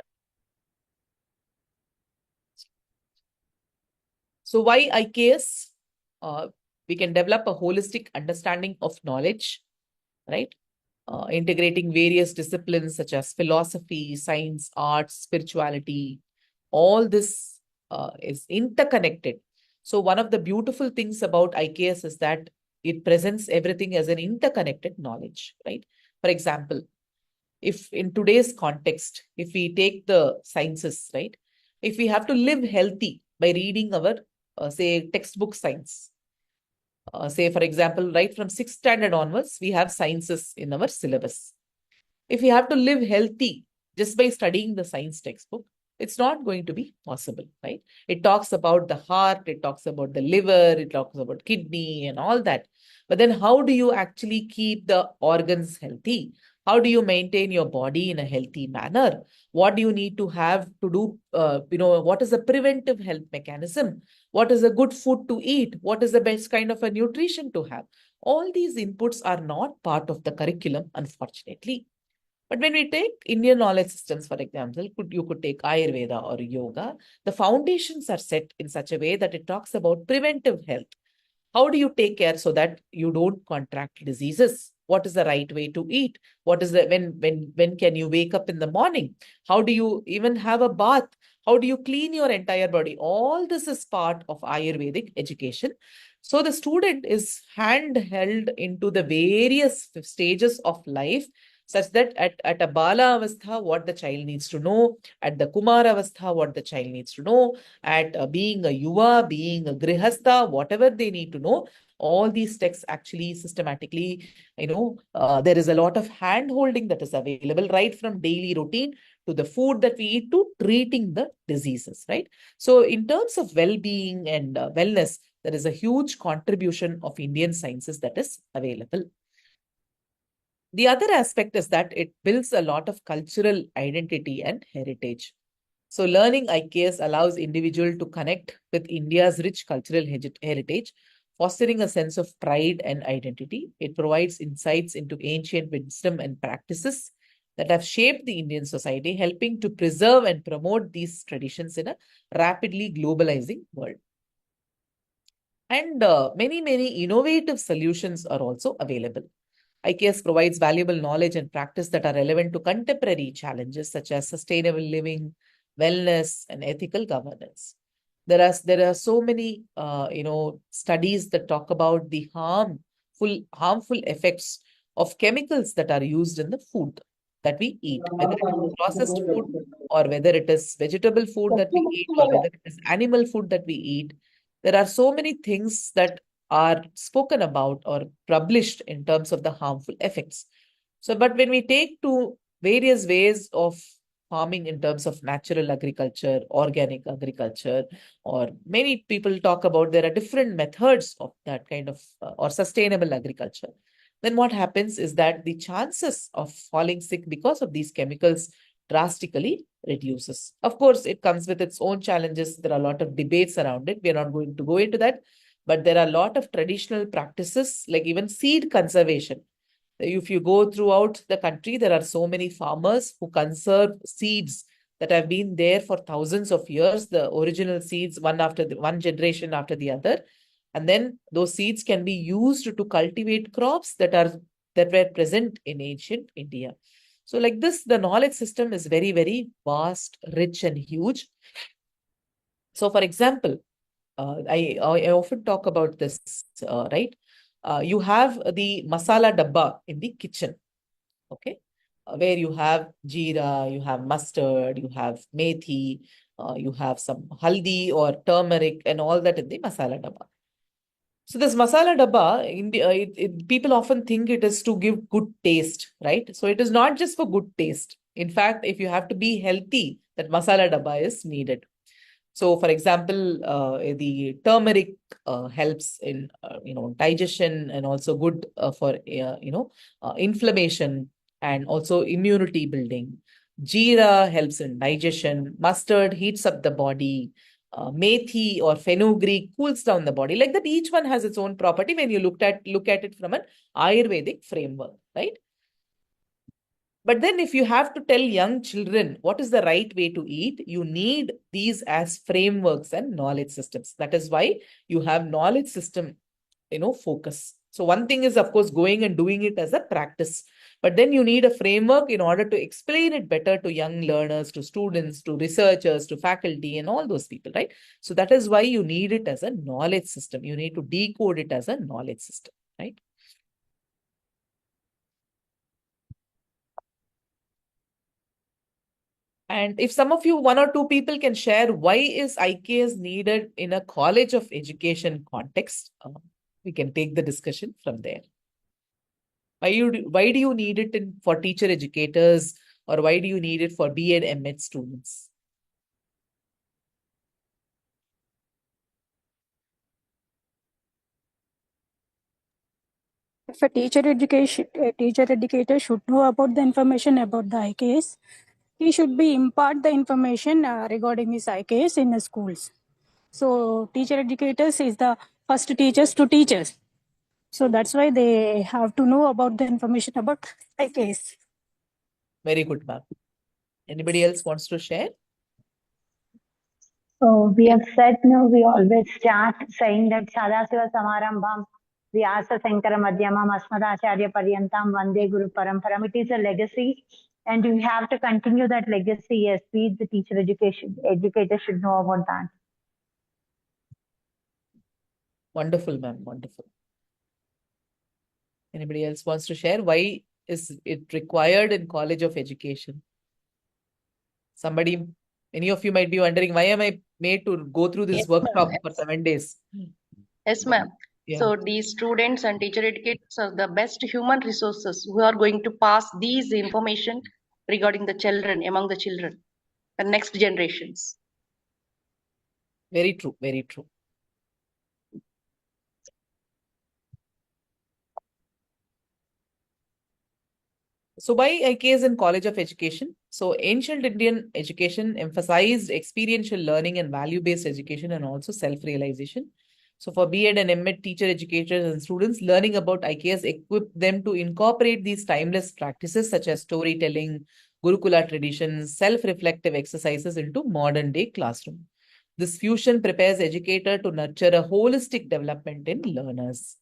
So why IKS? We can develop a holistic understanding of knowledge, right? Integrating various disciplines such as philosophy, science, arts, spirituality. All this is interconnected. So one of the beautiful things about IKS is that it presents everything as an interconnected knowledge, right? For example, if in today's context, if we take the sciences, right? If we have to live healthy by reading our, say, textbook science, say, for example, right from 6th standard onwards, we have sciences in our syllabus. If we have to live healthy just by studying the science textbook, it's not going to be possible, right? It talks about the heart, it talks about the liver, it talks about kidney and all that. But then how do you actually keep the organs healthy? How do you maintain your body in a healthy manner? What do you need to have to do? What is the preventive health mechanism? What is a good food to eat? What is the best kind of a nutrition to have? All these inputs are not part of the curriculum, unfortunately. But when we take Indian knowledge systems, for example, you could take Ayurveda or yoga, the foundations are set in such a way that it talks about preventive health. How do you take care so that you don't contract diseases? What is the right way to eat? What is the when can you wake up in the morning? How do you even have a bath? How do you clean your entire body? All this is part of Ayurvedic education. So the student is handheld into the various stages of life, such that at a Bala Avastha, what the child needs to know, at the Kumar Avastha, what the child needs to know, at being a Yuva, being a Grihastha, whatever they need to know, all these texts actually systematically, there is a lot of hand holding that is available, right from daily routine to the food that we eat to treating the diseases, right? So in terms of well-being and wellness, there is a huge contribution of Indian sciences that is available. The other aspect is that it builds a lot of cultural identity and heritage. So learning IKS allows individual to connect with India's rich cultural heritage fostering a sense of pride and identity. It provides insights into ancient wisdom and practices that have shaped the Indian society, helping to preserve and promote these traditions in a rapidly globalizing world. And many innovative solutions are also available. IKS provides valuable knowledge and practice that are relevant to contemporary challenges such as sustainable living, wellness, and ethical governance. There are so many studies that talk about the harmful effects of chemicals that are used in the food that we eat, whether it is processed food or whether it is vegetable food that we eat or whether it is animal food that we eat. There are so many things that are spoken about or published in terms of the harmful effects. So, but when we take to various ways of farming in terms of natural agriculture, organic agriculture, or many people talk about there are different methods of that kind of or sustainable agriculture, then what happens is that the chances of falling sick because of these chemicals drastically reduces. Of course, it comes with its own challenges. There are a lot of debates around it. We are not going to go into that, but there are a lot of traditional practices like even seed conservation. If you go throughout the country, there are so many farmers who conserve seeds that have been there for thousands of years, the original seeds, one generation after the other. And then those seeds can be used to cultivate crops that were present in ancient India. So like this, the knowledge system is very vast, rich, and huge. So for example, I often talk about this, right? You have the masala dabba in the kitchen, okay? Where you have jeera, you have mustard, you have methi, you have some haldi or turmeric and all that in the masala dabba. So this masala dabba, people often think it is to give good taste, right? So it is not just for good taste. In fact, if you have to be healthy, that masala dabba is needed. So, for example, the turmeric helps in digestion and also good for inflammation and also immunity building. Jeera helps in digestion. Mustard heats up the body. Methi or fenugreek cools down the body. Like that, each one has its own property when you look at it from an Ayurvedic framework, right? But then if you have to tell young children what is the right way to eat, you need these as frameworks and knowledge systems. That is why you have knowledge system, focus. So one thing is, of course, going and doing it as a practice. But then you need a framework in order to explain it better to young learners, to students, to researchers, to faculty, and all those people, right? So that is why you need it as a knowledge system. You need to decode it as a knowledge system, right? And if some of you, one or two people can share why is IKS needed in a college of education context, we can take the discussion from there. Why do you need it for teacher educators, or why do you need it for B.Ed, M.Ed students? If a teacher educator should know about the information about the IKS, he should be impart the information regarding his IKS in the schools. So teacher educators is the first teachers to teachers. So that's why they have to know about the information about IKS. Very good, ma'am. Anybody else wants to share? So we have said, we always start saying that Sadasiva Samarambham, Vyasa Sankara Madhyamam, Asmadacharya Paryantam, Vande Guru Paramparam. It is a legacy, and we have to continue that legacy. Yes, we, the educators should know about that. Wonderful, ma'am. Wonderful. Anybody else wants to share? Why is it required in College of Education? Any of you might be wondering, why am I made to go through this workshop for 7 days? Yes, ma'am. Yeah. So these students and teacher educators are the best human resources who are going to pass these information regarding the children, among the children, the next generations. Very true. Very true. So why IKS in College of Education? So ancient Indian education emphasized experiential learning and value-based education and also self-realization. So for B.Ed and M.Ed teacher educators and students, learning about IKS equip them to incorporate these timeless practices such as storytelling, Gurukula traditions, self-reflective exercises into modern day classroom. This fusion prepares educator to nurture a holistic development in learners.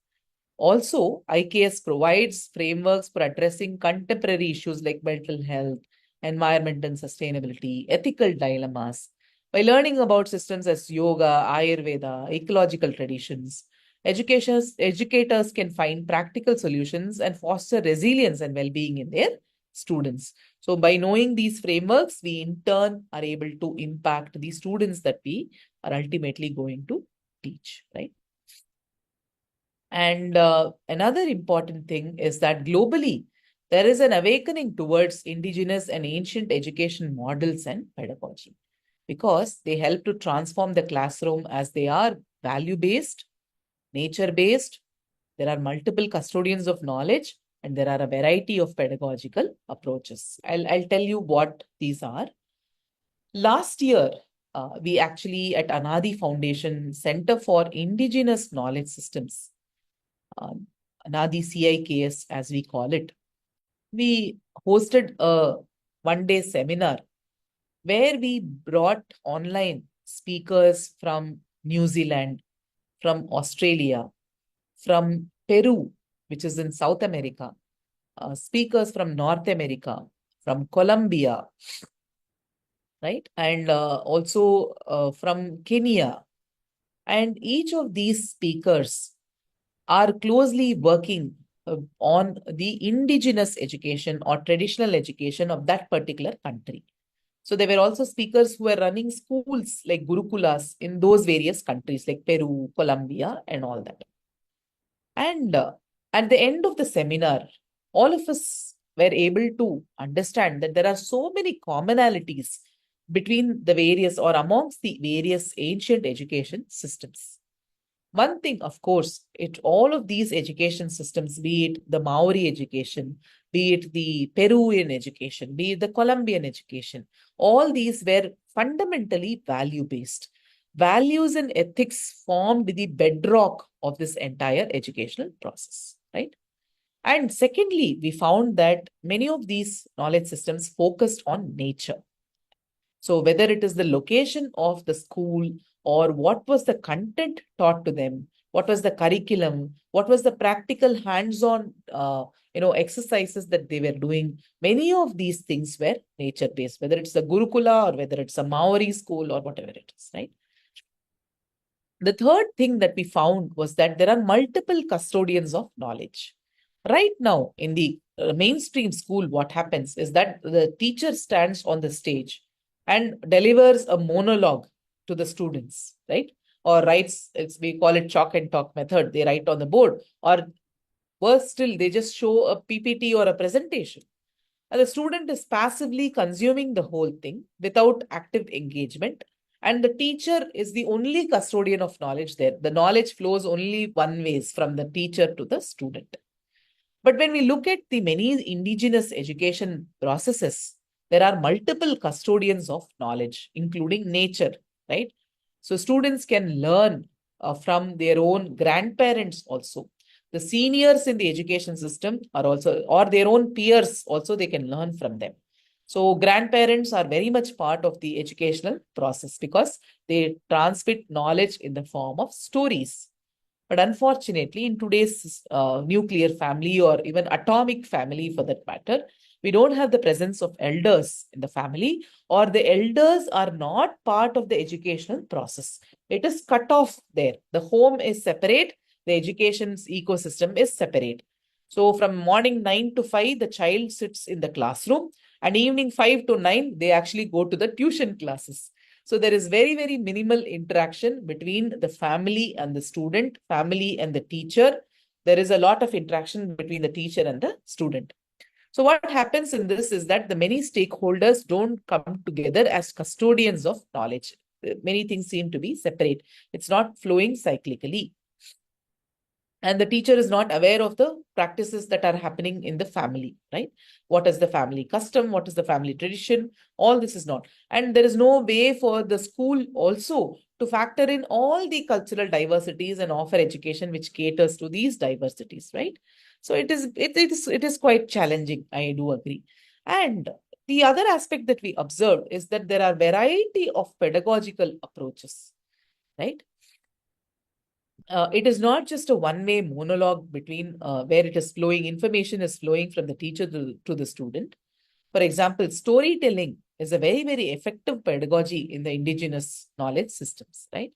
Also, IKS provides frameworks for addressing contemporary issues like mental health, environment and sustainability, ethical dilemmas. By learning about systems as yoga, Ayurveda, ecological traditions, educators can find practical solutions and foster resilience and well-being in their students. So by knowing these frameworks, we in turn are able to impact the students that we are ultimately going to teach, right? And another important thing is that globally, there is an awakening towards indigenous and ancient education models and pedagogy because they help to transform the classroom as they are value-based, nature-based. There are multiple custodians of knowledge and there are a variety of pedagogical approaches. I'll tell you what these are. Last year, we actually at Anadi Foundation Center for Indigenous Knowledge Systems, Anadi CIKS as we call it, we hosted a one-day seminar where we brought online speakers from New Zealand, from Australia, from Peru, which is in South America, speakers from North America, from Colombia, right? And also from Kenya. And each of these speakers are closely working on the indigenous education or traditional education of that particular country. So there were also speakers who were running schools like Gurukulas in those various countries like Peru, Colombia, and all that. And at the end of the seminar, all of us were able to understand that there are so many commonalities between the various or amongst the various ancient education systems. One thing, of course, all of these education systems, be it the Maori education, be it the Peruvian education, be it the Colombian education, all these were fundamentally value-based. Values and ethics formed the bedrock of this entire educational process, right? And secondly, we found that many of these knowledge systems focused on nature. So whether it is the location of the school or what was the content taught to them, what was the curriculum, what was the practical hands-on exercises that they were doing, many of these things were nature-based, whether it's a Gurukula or whether it's a Maori school or whatever it is, right? The third thing that we found was that there are multiple custodians of knowledge. Right now, in the mainstream school, what happens is that the teacher stands on the stage and delivers a monologue to the students, right? Or writes, we call it chalk and talk method. They write on the board, or worse still, they just show a PPT or a presentation. And the student is passively consuming the whole thing without active engagement. And the teacher is the only custodian of knowledge there. The knowledge flows only one ways from the teacher to the student. But when we look at the many indigenous education processes, there are multiple custodians of knowledge, including nature, right? So students can learn from their own grandparents also. The seniors in the education system are also, or their own peers also, they can learn from them. So grandparents are very much part of the educational process because they transmit knowledge in the form of stories. But unfortunately, in today's nuclear family or even atomic family for that matter, we don't have the presence of elders in the family, or the elders are not part of the educational process. It is cut off there. The home is separate. The education's ecosystem is separate. So from morning 9 to 5, the child sits in the classroom, and evening 5 to 9, they actually go to the tuition classes. So there is very, very minimal interaction between the family and the student, family and the teacher. There is a lot of interaction between the teacher and the student. So what happens in this is that the many stakeholders don't come together as custodians of knowledge. Many things seem to be separate. It's not flowing cyclically. And the teacher is not aware of the practices that are happening in the family, right? What is the family custom? What is the family tradition? All this is not. And there is no way for the school also to factor in all the cultural diversities and offer education which caters to these diversities, right? So it is quite challenging, I do agree. And the other aspect that we observe is that there are variety of pedagogical approaches, right? It is not just a one-way monologue between where it is flowing, information is flowing from the teacher to the student. For example, storytelling is a very, very effective pedagogy in the indigenous knowledge systems, right?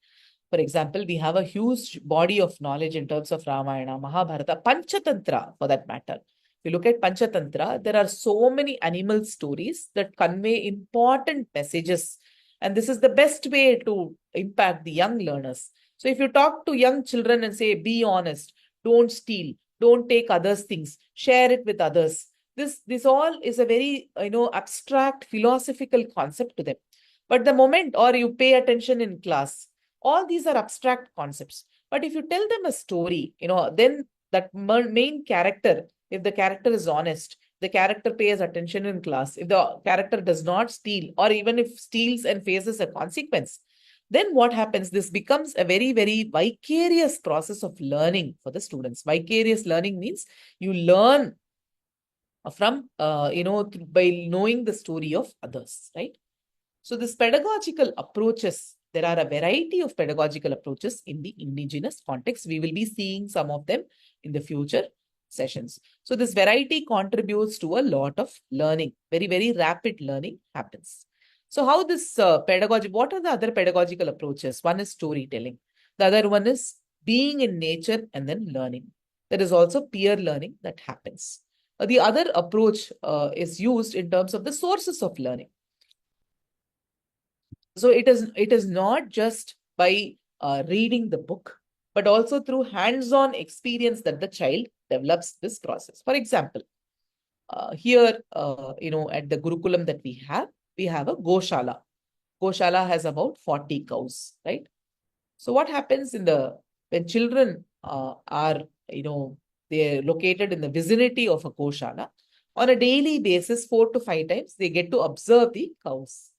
For example, we have a huge body of knowledge in terms of Ramayana, Mahabharata, Panchatantra for that matter. If you look at Panchatantra, there are so many animal stories that convey important messages. And this is the best way to impact the young learners. So if you talk to young children and say, be honest, don't steal, don't take others' things, share it with others. This all is a very, abstract philosophical concept to them. But the moment, or you pay attention in class, all these are abstract concepts. But if you tell them a story, then that main character, if the character is honest, the character pays attention in class. If the character does not steal, or even if steals and faces a consequence, then what happens? This becomes a very, very vicarious process of learning for the students. Vicarious learning means you learn from, by knowing the story of others, right? So this pedagogical approaches, there are a variety of pedagogical approaches in the indigenous context. We will be seeing some of them in the future sessions. So this variety contributes to a lot of learning. Very, very rapid learning happens. So how this pedagogy, what are the other pedagogical approaches? One is storytelling. The other one is being in nature and then learning. There is also peer learning that happens. The other approach is used in terms of the sources of learning. So it is not just by reading the book, but also through hands-on experience that the child develops this process. For example, here, at the Gurukulam that we have a Goshala. Goshala has about 40 cows, right? So what happens when children are, they're located in the vicinity of a Goshala, on a daily basis, 4 to 5 times, they get to observe the cows.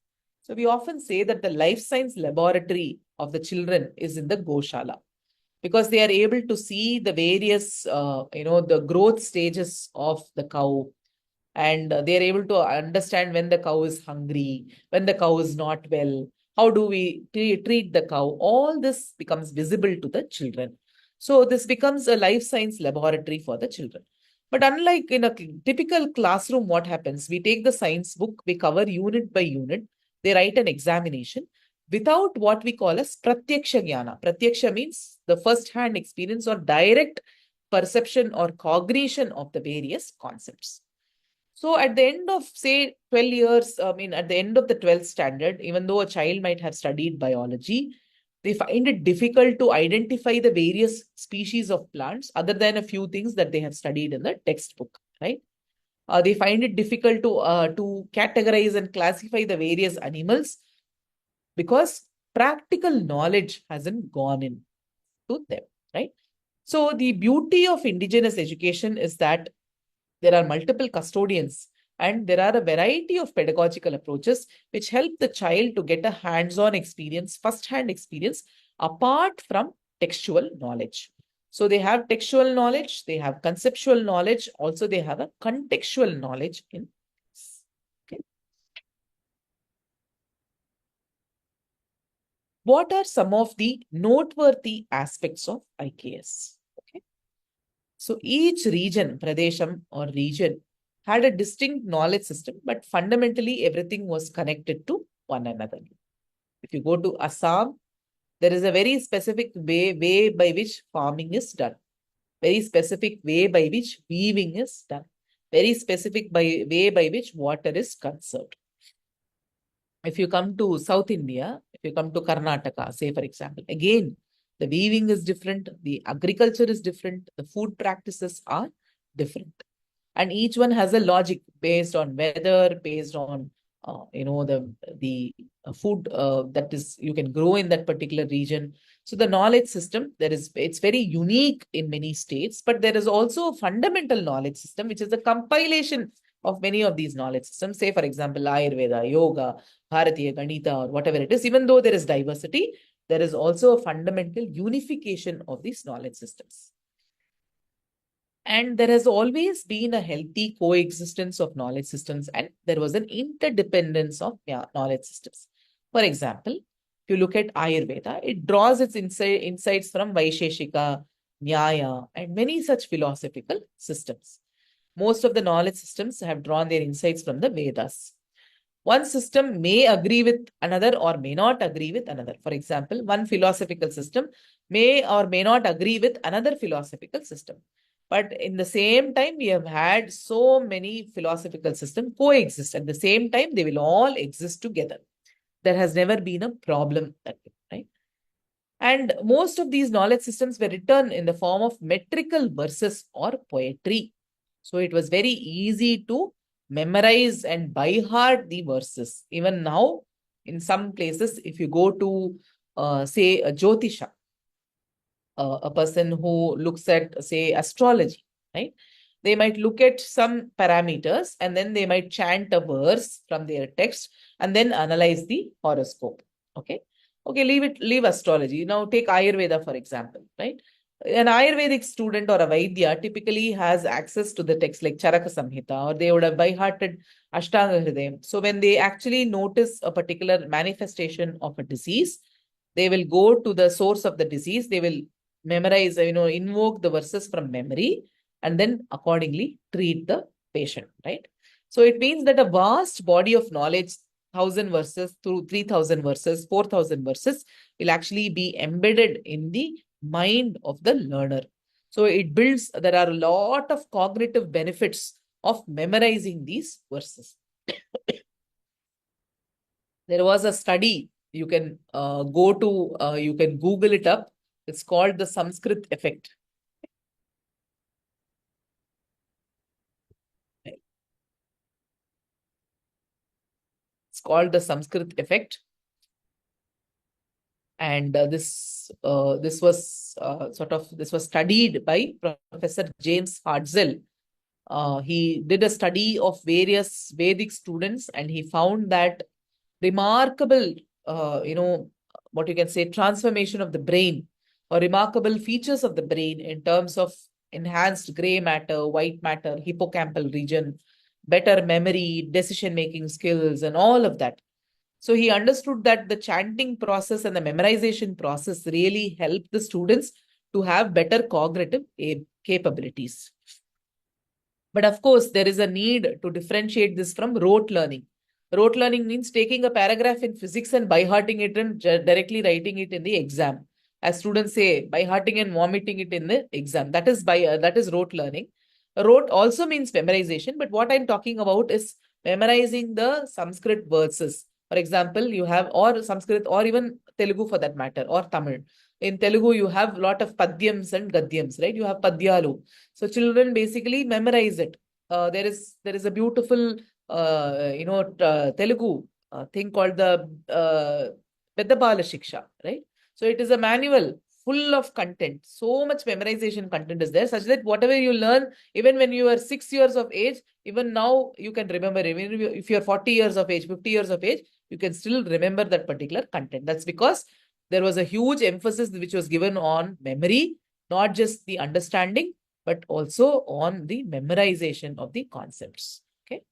So we often say that the life science laboratory of the children is in the Goshala, because they are able to see the various, the growth stages of the cow. And they are able to understand when the cow is hungry, when the cow is not well, how do we treat the cow? All this becomes visible to the children. So this becomes a life science laboratory for the children. But unlike in a typical classroom, what happens? We take the science book, we cover unit by unit, they write an examination without what we call as pratyaksha jnana. Pratyaksha means the first-hand experience or direct perception or cognition of the various concepts. So at the end of, say, 12 years, at the end of the 12th standard, even though a child might have studied biology, they find it difficult to identify the various species of plants other than a few things that they have studied in the textbook, right? They find it difficult to categorize and classify the various animals because practical knowledge hasn't gone in to them, right? So the beauty of indigenous education is that there are multiple custodians and there are a variety of pedagogical approaches which help the child to get a hands-on experience, first-hand experience, apart from textual knowledge. So they have textual knowledge, they have conceptual knowledge, also they have a contextual knowledge in this. Okay. What are some of the noteworthy aspects of IKS? Okay. So each region, Pradesham or region, had a distinct knowledge system, but fundamentally everything was connected to one another. If you go to Assam, there is a very specific way by which farming is done. Very specific way by which weaving is done. Very specific way by which water is conserved. If you come to South India, if you come to Karnataka, say for example, again, the weaving is different, the agriculture is different, the food practices are different. And each one has a logic based on weather, based on the food that is you can grow in that particular region. So the knowledge system, it's very unique in many states, but there is also a fundamental knowledge system, which is a compilation of many of these knowledge systems. Say, for example, Ayurveda, Yoga, Bharatiya Ganita, or whatever it is, even though there is diversity, there is also a fundamental unification of these knowledge systems. And there has always been a healthy coexistence of knowledge systems, and there was an interdependence of knowledge systems. For example, if you look at Ayurveda, it draws its insights from Vaisheshika, Nyaya, and many such philosophical systems. Most of the knowledge systems have drawn their insights from the Vedas. One system may agree with another or may not agree with another. For example, one philosophical system may or may not agree with another philosophical system. But in the same time, we have had so many philosophical systems coexist. At the same time, they will all exist together. There has never been a problem, right? And most of these knowledge systems were written in the form of metrical verses or poetry. So it was very easy to memorize and by heart the verses. Even now, in some places, if you go to, say, a Jyotisha, a person who looks at, say, astrology, right? They might look at some parameters and then they might chant a verse from their text and then analyze the horoscope. Okay. Okay, leave astrology. Now take Ayurveda, for example, right? An Ayurvedic student or a Vaidya typically has access to the text like Charaka Samhita, or they would have by-hearted Ashtanga Hridayam. So when they actually notice a particular manifestation of a disease, they will go to the source of the disease. They will memorize, invoke the verses from memory and then accordingly treat the patient, right? So it means that a vast body of knowledge, 1,000 verses through 3,000 verses, 4,000 verses will actually be embedded in the mind of the learner. So it builds, there are a lot of cognitive benefits of memorizing these verses. There was a study, you can you can Google it up. It's called the Sanskrit effect. It's called the Sanskrit effect. And this was studied by Professor James Hartzell. He did a study of various Vedic students and he found that remarkable, what you can say, transformation of the brain or remarkable features of the brain in terms of enhanced gray matter, white matter, hippocampal region, better memory, decision-making skills, and all of that. So he understood that the chanting process and the memorization process really helped the students to have better cognitive capabilities. But of course, there is a need to differentiate this from rote learning. Rote learning means taking a paragraph in physics and by-hearting it and directly writing it in the exam. As students say, by-hearting and vomiting it in the exam. That is rote learning. Rote also means memorization, but what I'm talking about is memorizing the Sanskrit verses. For example, you have, or Sanskrit, or even Telugu for that matter, or Tamil. In Telugu, you have a lot of padyams and gadyams, right? You have padyalu. So children basically memorize it. There is a beautiful, Telugu thing called the Vedabala Shiksha, right? So it is a manual full of content. So much memorization content is there, such that whatever you learn, even when you are 6 years of age, even now you can remember. Even if you're 40 years of age, 50 years of age, you can still remember that particular content. That's because there was a huge emphasis which was given on memory, not just the understanding, but also on the memorization of the concepts. Okay.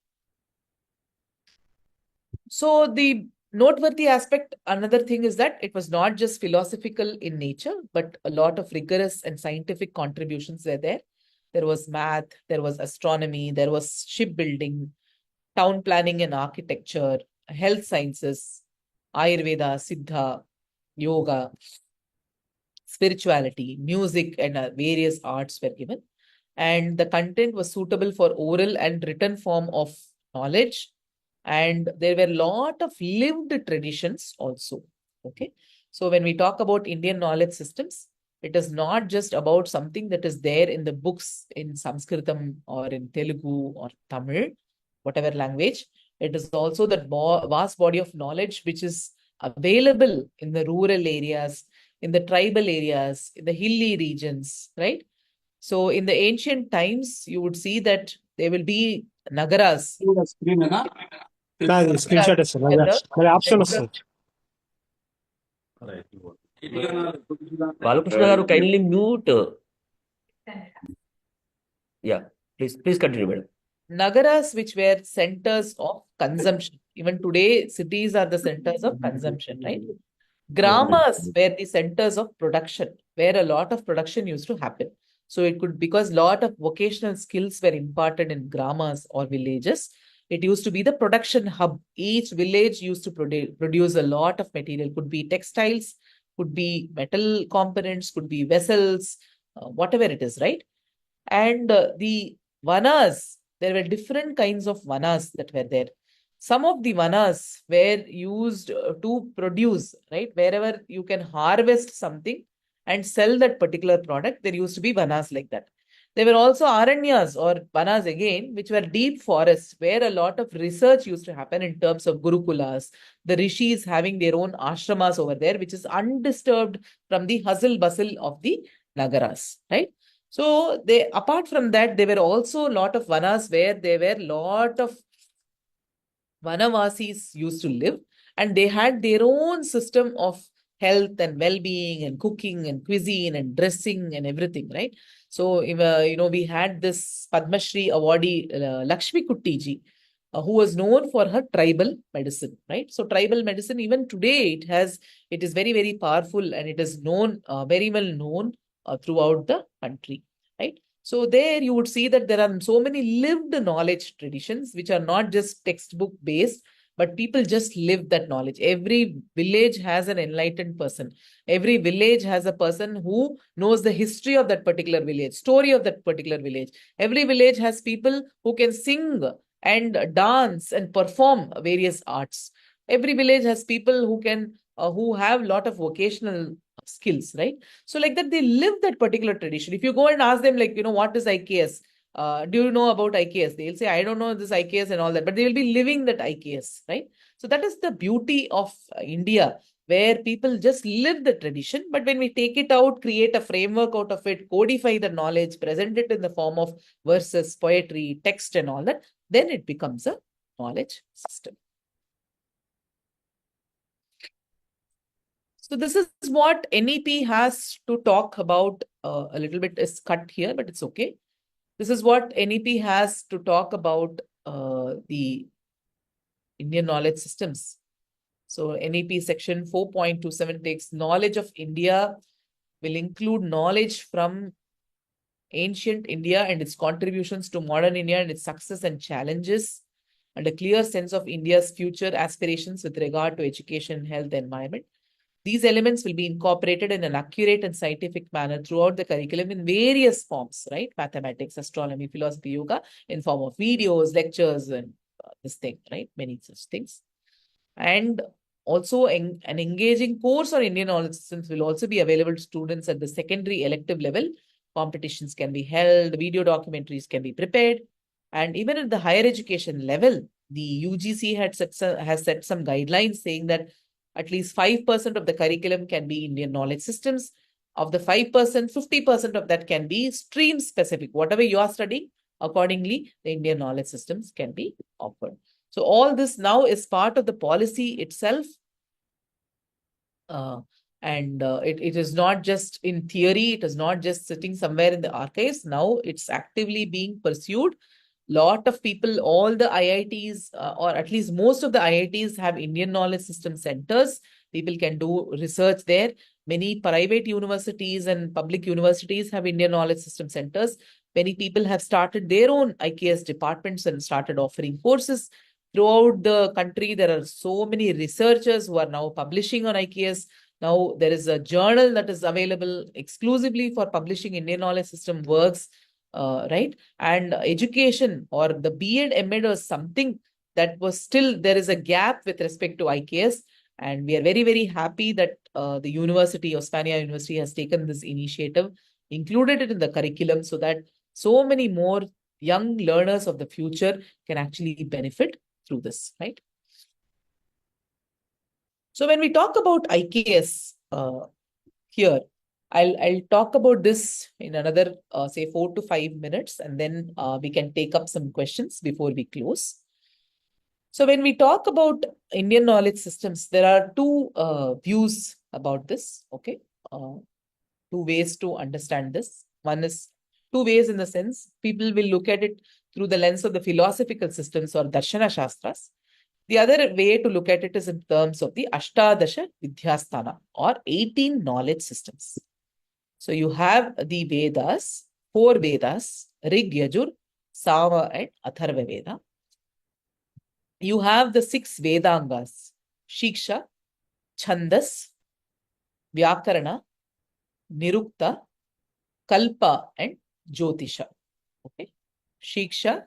So the noteworthy aspect, another thing is that it was not just philosophical in nature, but a lot of rigorous and scientific contributions were there. There was math, there was astronomy, there was shipbuilding, town planning and architecture, health sciences, Ayurveda, Siddha, yoga, spirituality, music, and various arts were given. And the content was suitable for oral and written form of knowledge. And there were a lot of lived traditions also. Okay. So when we talk about Indian knowledge systems, it is not just about something that is there in the books in Sanskritam or in Telugu or Tamil, whatever language. It is also that vast body of knowledge which is available in the rural areas, in the tribal areas, in the hilly regions, right? So in the ancient times, you would see that there will be nagaras. Screenshot. Balakrishna garu, kindly mute. Yeah, please continue, madam. Nagaras, which were centers of consumption. Even today, cities are the centers of consumption, right? Gramas were the centers of production, where a lot of production used to happen. So it could, because a lot of vocational skills were imparted in gramas or villages, it used to be the production hub. Each village used to produce a lot of material, could be textiles, could be metal components, could be vessels, whatever it is, right? And the vanas, there were different kinds of vanas that were there. Some of the vanas were used to produce, right? Wherever you can harvest something and sell that particular product, there used to be vanas like that. There were also aranyas or vanas again, which were deep forests where a lot of research used to happen in terms of gurukulas, the rishis having their own ashramas over there, which is undisturbed from the hustle bustle of the nagaras, right? So they, apart from that, there were also a lot of vanas where there were lot of Vanavasis used to live, and they had their own system of health and well-being and cooking and cuisine and dressing and everything, right? So, we had this Padma Shri awardee, Lakshmi Kutti ji, who was known for her tribal medicine, right? So, tribal medicine, even today, it is very, very powerful, and it is known, very well known throughout the country, right? So there you would see that there are so many lived knowledge traditions, which are not just textbook based, but people just live that knowledge. Every village has an enlightened person. Every village has a person who knows the history of that particular village, story of that particular village. Every village has people who can sing and dance and perform various arts. Every village has people who have a lot of vocational skills, right? So like that, they live that particular tradition. If you go and ask them, like, what is IKS? Do you know about IKS? They'll say, I don't know this IKS and all that, but they will be living that IKS, right? So that is the beauty of India, where people just live the tradition. But when we take it out, create a framework out of it, codify the knowledge, present it in the form of verses, poetry, text and all that, then it becomes a knowledge system. So this is what NEP has to talk about. A little bit is cut here, but it's okay. This is what NEP has to talk about the Indian knowledge systems. So NEP section 4.27 takes knowledge of India, will include knowledge from ancient India and its contributions to modern India and its success and challenges, and a clear sense of India's future aspirations with regard to education, health, environment. These elements will be incorporated in an accurate and scientific manner throughout the curriculum in various forms, right? Mathematics, astronomy, philosophy, yoga, in form of videos, lectures, and this thing, right? Many such things. And also an engaging course on Indian knowledge systems will also be available to students at the secondary elective level. Competitions can be held, video documentaries can be prepared. And even at the higher education level, the UGC has set some guidelines saying that at least 5% of the curriculum can be Indian knowledge systems. Of the 5%, 50% of that can be stream specific. Whatever you are studying, accordingly, the Indian knowledge systems can be offered. So all this now is part of the policy itself. It is not just in theory, it is not just sitting somewhere in the archives. Now it's actively being pursued. Lot of people, all the IITs, or at least most of the IITs have Indian knowledge system centers. People can do research there. Many private universities and public universities have Indian knowledge system centers. Many people have started their own IKS departments and started offering courses. Throughout the country, there are so many researchers who are now publishing on IKS. Now there is a journal that is available exclusively for publishing Indian knowledge system works, right? And education or the B.Ed, M.Ed was something that was still, there is a gap with respect to IKS. And we are very, very happy that the university, Osmania University, has taken this initiative, included it in the curriculum so that so many more young learners of the future can actually benefit through this, right? So when we talk about IKS here, I'll talk about this in another, say 4 to 5 minutes, and then we can take up some questions before we close. So when we talk about Indian knowledge systems, there are two views about this. Okay, two ways to understand this. One is two ways in the sense people will look at it through the lens of the philosophical systems or Darshana Shastras. The other way to look at it is in terms of the Ashtadasha Vidyasthana or 18 knowledge systems. So you have the Vedas, 4 Vedas, Rig, Yajur, Sama and Atharva Veda. You have the 6 Vedangas, Shiksha, Chandas, Vyakarana, Nirukta, Kalpa and Jyotisha. Okay. Shiksha,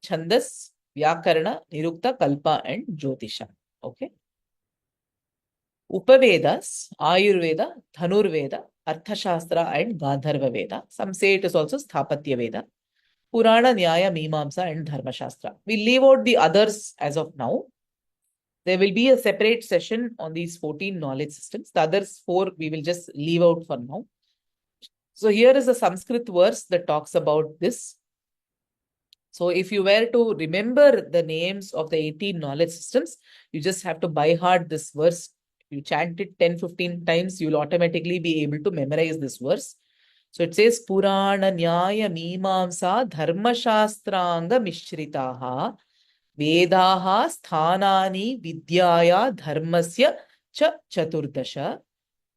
Chandas, Vyakarana, Nirukta, Kalpa and Jyotisha. Okay. Upavedas, Ayurveda, Dhanurveda, Arthashastra and Gandharva Veda. Some say it is also Sthapatya Veda. Purana, Nyaya, Mimamsa and Dharma Shastra. We leave out the others as of now. There will be a separate session on these 14 knowledge systems. The others 4 we will just leave out for now. So here is a Sanskrit verse that talks about this. So if you were to remember the names of the 18 knowledge systems, you just have to by heart this verse. You chant it 10-15 times, you will automatically be able to memorize this verse. So it says, Purana Nyaya Mimamsa Dharma Shastranga Mishritaha Vedaha Sthanani Vidyaya Dharmasya Cha Chaturdasha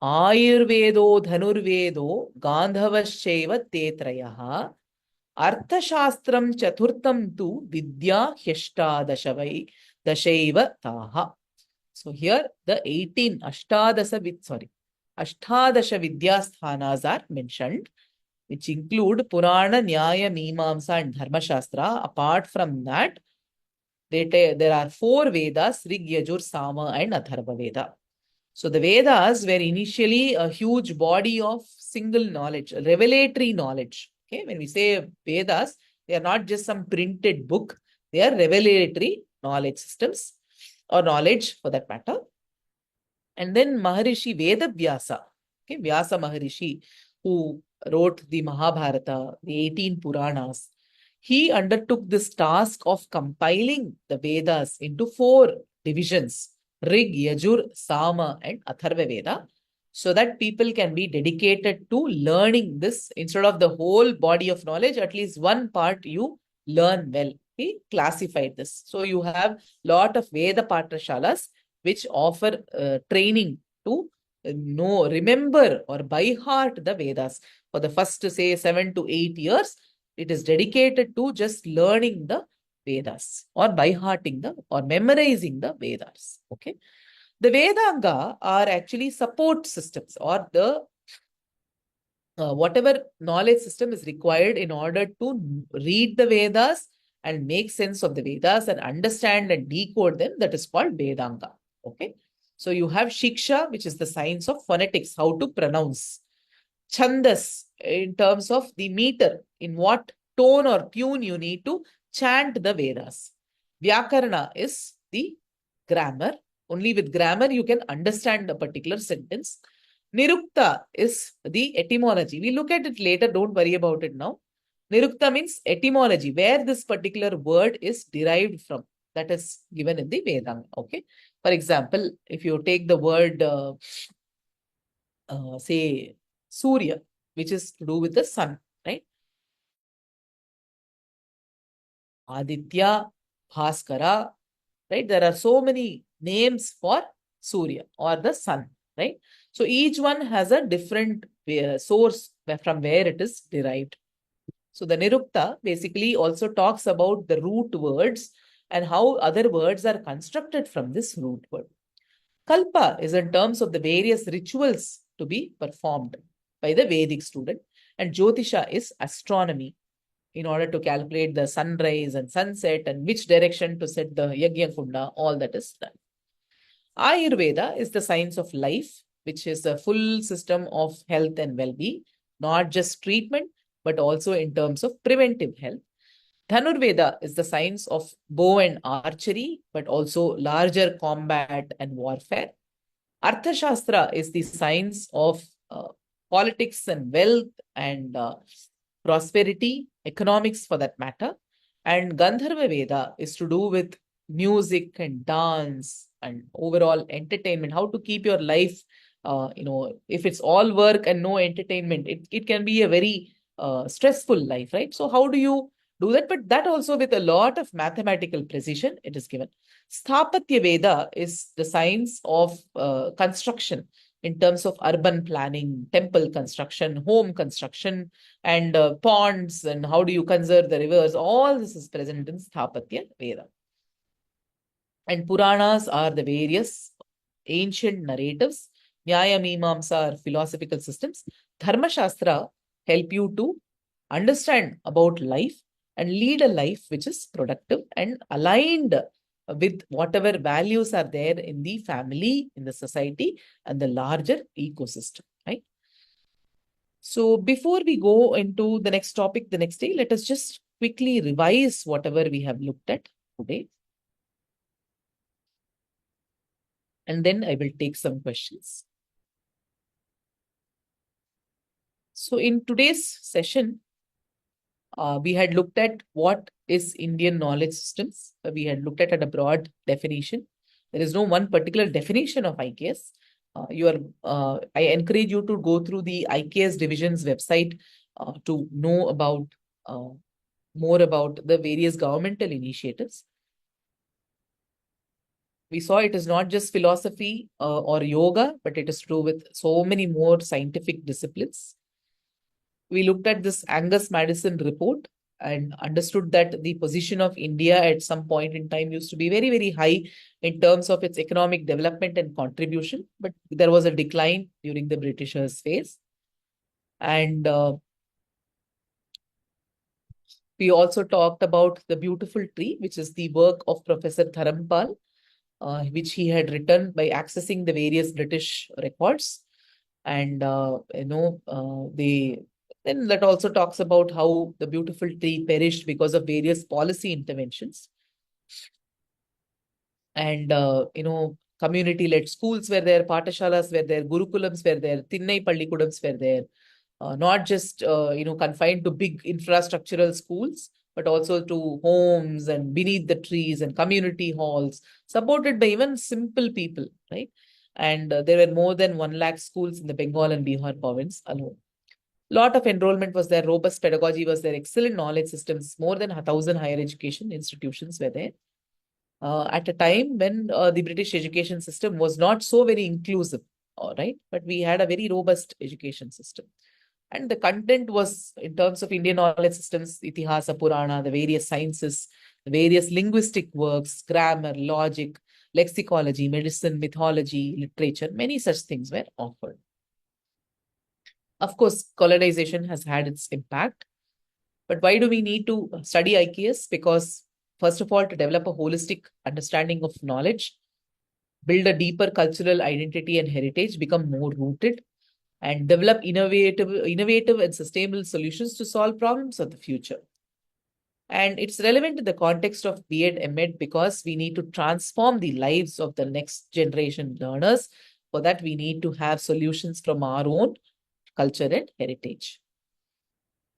Ayurvedo Dhanurvedo Gandhavasheva Tetrayaha Arthashastram Chaturtam tu Vidya Hyashtadashavai Dashaiva Taha. So here the 18 Ashtadasha Vidyasthanas are mentioned, which include Purana, Nyaya, Mimamsa and Dharma Shastra. Apart from that, there are 4 Vedas, Rig, Yajur, Sama and Atharva Veda. So the Vedas were initially a huge body of single knowledge, revelatory knowledge. Okay, when we say Vedas, they are not just some printed book, they are revelatory knowledge systems or knowledge for that matter. And then Maharishi Vedavyasa, okay, Vyasa Maharishi, who wrote the Mahabharata, the 18 Puranas, he undertook this task of compiling the Vedas into 4 divisions, Rig, Yajur, Sama and Atharva Veda, so that people can be dedicated to learning this. Instead of the whole body of knowledge, at least one part you learn well. He classified this. So you have lot of Veda Pathashalas which offer training to remember or by heart the Vedas. For the first, say, 7 to 8 years, it is dedicated to just learning the Vedas or by hearting or memorizing the Vedas. Okay. The Vedanga are actually support systems or the whatever knowledge system is required in order to read the Vedas and make sense of the Vedas and understand and decode them. That is called Vedanga. Okay. So you have Shiksha, which is the science of phonetics, how to pronounce. Chandas, in terms of the meter, in what tone or tune you need to chant the Vedas. Vyakarana is the grammar. Only with grammar you can understand a particular sentence. Nirukta is the etymology. We look at it later, don't worry about it now. Nirukta means etymology, where this particular word is derived from. That is given in the Vedanga. Okay. For example, if you take the word, say, Surya, which is to do with the sun, right? Aditya, Bhaskara, right? There are so many names for Surya or the sun, right? So each one has a different source from where it is derived. So the Nirukta basically also talks about the root words and how other words are constructed from this root word. Kalpa is in terms of the various rituals to be performed by the Vedic student, and Jyotisha is astronomy in order to calculate the sunrise and sunset and which direction to set the Yajna Kunda, all that is done. Ayurveda is the science of life, which is a full system of health and well-being, not just treatment, but also in terms of preventive health. Dhanurveda is the science of bow and archery, but also larger combat and warfare. Arthashastra is the science of politics and wealth and prosperity, economics for that matter. And Gandharva Veda is to do with music and dance and overall entertainment, how to keep your life, if it's all work and no entertainment, it can be a very stressful life, right? So how do you do that? But that also with a lot of mathematical precision, it is given. Sthapatya Veda is the science of construction in terms of urban planning, temple construction, home construction, and ponds, and how do you conserve the rivers. All this is present in Sthapatya Veda. And Puranas are the various ancient narratives. Nyaya Mimamsa are philosophical systems. Dharma Shastra help you to understand about life and lead a life which is productive and aligned with whatever values are there in the family, in the society, and the larger ecosystem, right? So before we go into the next topic the next day, let us just quickly revise whatever we have looked at today. And then I will take some questions. So in today's session, we had looked at what is Indian knowledge systems. We had looked at a broad definition. There is no one particular definition of IKS. I encourage you to go through the IKS division's website to know about more about the various governmental initiatives. We saw it is not just philosophy or yoga, but it is true with so many more scientific disciplines. We looked at this Angus Madison report and understood that the position of India at some point in time used to be very, very high in terms of its economic development and contribution, but there was a decline during the Britishers' phase. And we also talked about the beautiful tree, which is the work of Professor Dharampal, which he had written by accessing the various British records. And, then that also talks about how the beautiful tree perished because of various policy interventions. And, community-led schools were there, patashalas were there, gurukulams were there, Thinnai Pallikudams were there. Not just, confined to big infrastructural schools, but also to homes and beneath the trees and community halls, supported by even simple people, right? And there were more than 1 lakh schools in the Bengal and Bihar province alone. Lot of enrollment was there, robust pedagogy was there, excellent knowledge systems, more than 1,000 higher education institutions were there. At a time when the British education system was not so very inclusive, all right, but we had a very robust education system. And the content was, in terms of Indian knowledge systems, Itihasa, Purana, the various sciences, the various linguistic works, grammar, logic, lexicology, medicine, mythology, literature, many such things were offered. Of course, colonization has had its impact. But why do we need to study IKS? Because, first of all, to develop a holistic understanding of knowledge, build a deeper cultural identity and heritage, become more rooted, and develop innovative and sustainable solutions to solve problems of the future. And it's relevant in the context of B.Ed, M.Ed because we need to transform the lives of the next generation learners. For that, we need to have solutions from our own culture and heritage.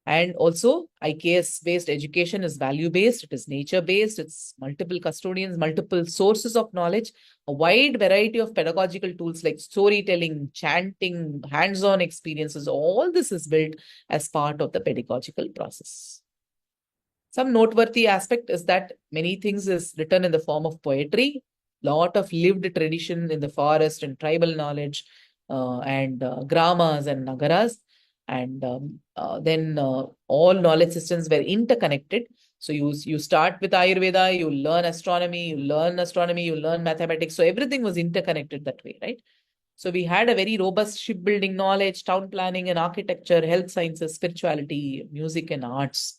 And also, IKS-based education is value-based, it is nature-based, it's multiple custodians, multiple sources of knowledge, a wide variety of pedagogical tools like storytelling, chanting, hands-on experiences. All this is built as part of the pedagogical process. Some noteworthy aspect is that many things is written in the form of poetry, lot of lived tradition in the forest and tribal knowledge, and gramas and nagaras. And then all knowledge systems were interconnected. So you start with Ayurveda, you learn astronomy, you learn mathematics. So everything was interconnected that way, right? So we had a very robust shipbuilding knowledge, town planning and architecture, health sciences, spirituality, music and arts.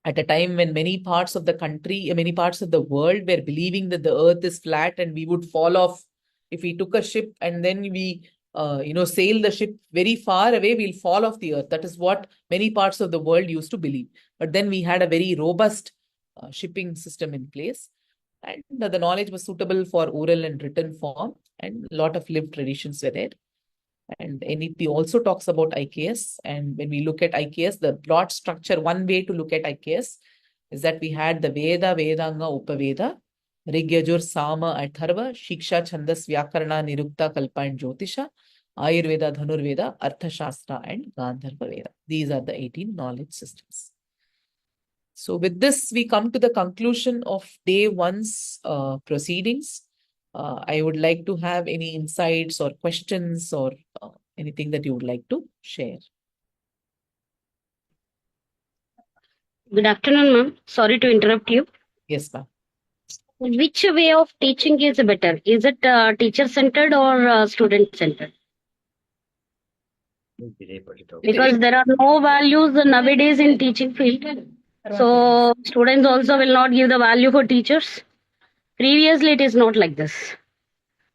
At a time when many parts of the country, many parts of the world were believing that the earth is flat and we would fall off if we took a ship and then we sail the ship very far away, we'll fall off the earth. That is what many parts of the world used to believe. But then we had a very robust shipping system in place. And the knowledge was suitable for oral and written form, and a lot of lived traditions were there. And NEP also talks about IKS. And when we look at IKS, the broad structure, one way to look at IKS is that we had the Veda, Vedanga, Upaveda, Rig, Yajur, Sama, Atharva, Shiksha, Chandas, Vyakarana, Nirukta, Kalpa, and Jyotisha, Ayurveda, Dhanurveda, Arthashastra, and Gandharva Veda. These are the 18 knowledge systems. So with this, we come to the conclusion of day one's proceedings. I would like to have any insights or questions or anything that you would like to share. Good afternoon, ma'am. Sorry to interrupt you. Yes, ma'am. Which way of teaching is better? Is it teacher-centered or student-centered? Because there are no values nowadays in teaching field. So students also will not give the value for teachers. Previously, it is not like this.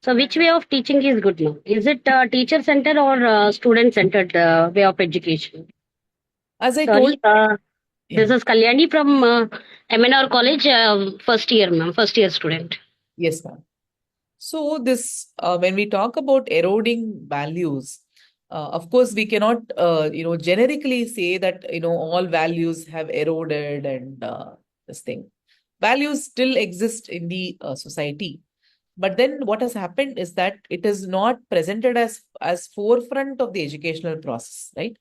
So which way of teaching is good now? Is it teacher-centered or student-centered way of education? As I Sorry, told, this is Kalyani from MNR College, first year, ma'am, first year student. Yes, ma'am. So this, when we talk about eroding values, of course, we cannot, generically say that, all values have eroded and this thing. Values still exist in the society. But then what has happened is that it is not presented as forefront of the educational process, right?